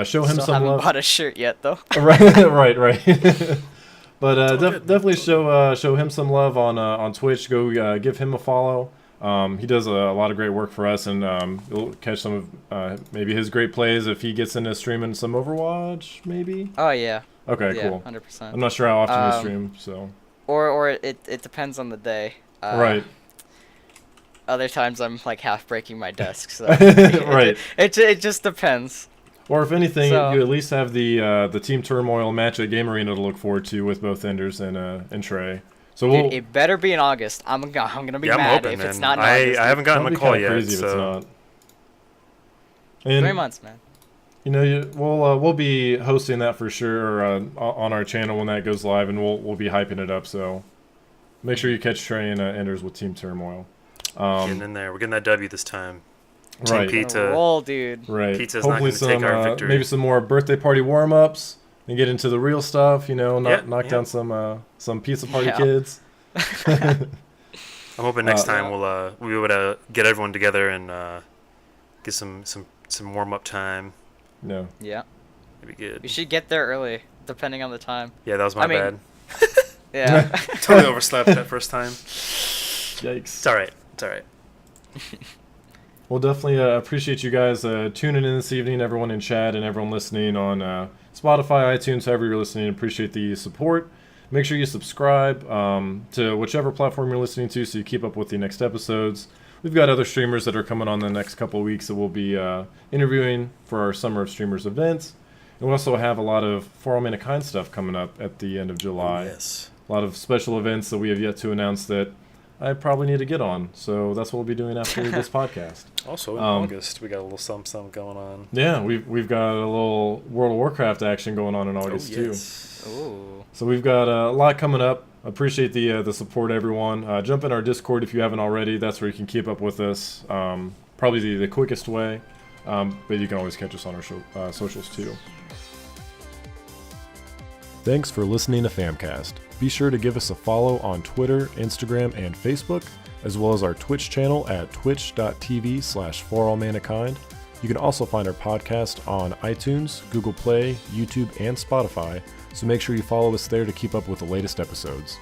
show him Still some haven't love. bought a shirt yet, though. right. But definitely show him some love on Twitch. Go give him a follow. He does a lot of great work for us, and you'll catch some of maybe his great plays if he gets into streaming some Overwatch, maybe. Oh yeah. Okay, Yeah, cool. 100%. I'm not sure how often you stream, so. Or it depends on the day. Right. Other times I'm like half breaking my desk, so Right. It just depends. Or if anything, So- you at least have the Team Turmoil match at Game Arena to look forward to with both Enderz and Trey. So we'll. Dude, it better be in August. I'm gonna be Yeah, I'm mad hoping, if man. it's not in I August. haven't gotten that'll a be call kinda yet, crazy if it's so not. And 3 months, man. we'll be hosting that for sure on our channel when that goes live, and we'll be hyping it up. So make sure you catch Trey and Enderz with Team Turmoil. getting in there. We're getting that W this time. Team Right. Pizza. Roll, dude. Right. Pizza's not Hopefully gonna take our victory. maybe some more birthday party warm ups and get into the real stuff. Knock Yeah. down some pizza party Yeah. kids. I'm hoping next time Yeah. we'll be able to get everyone together and get some warm up time. No. Yeah. It'd be good. We should get there early, depending on the time. Yeah, that was my I mean- bad. Yeah. Totally overslept that first time. Yikes. It's all right. It's all right. Well, definitely appreciate you guys tuning in this evening, everyone in chat and everyone listening on Spotify, iTunes, however you're listening. Appreciate the support. Make sure you subscribe to whichever platform you're listening to so you keep up with the next episodes. We've got other streamers that are coming on the next couple of weeks that we'll be interviewing for our Summer of Streamers events. And we also have a lot of For All Manakind stuff coming up at the end of July. Yes. A lot of special events that we have yet to announce that I probably need to get on. So that's what we'll be doing after this podcast. Also in August, we got a little something going on. Yeah, we've got a little World of Warcraft action going on in August too. Ooh. So we've got a lot coming up. Appreciate the support, everyone. Jump in our Discord if you haven't already. That's where you can keep up with us. Probably the quickest way, but you can always catch us on our socials too. Thanks for listening to FAMcast. Be sure to give us a follow on Twitter, Instagram, and Facebook, as well as our Twitch channel at twitch.tv/forallmanakind. You can also find our podcast on iTunes, Google Play, YouTube, and Spotify, so make sure you follow us there to keep up with the latest episodes.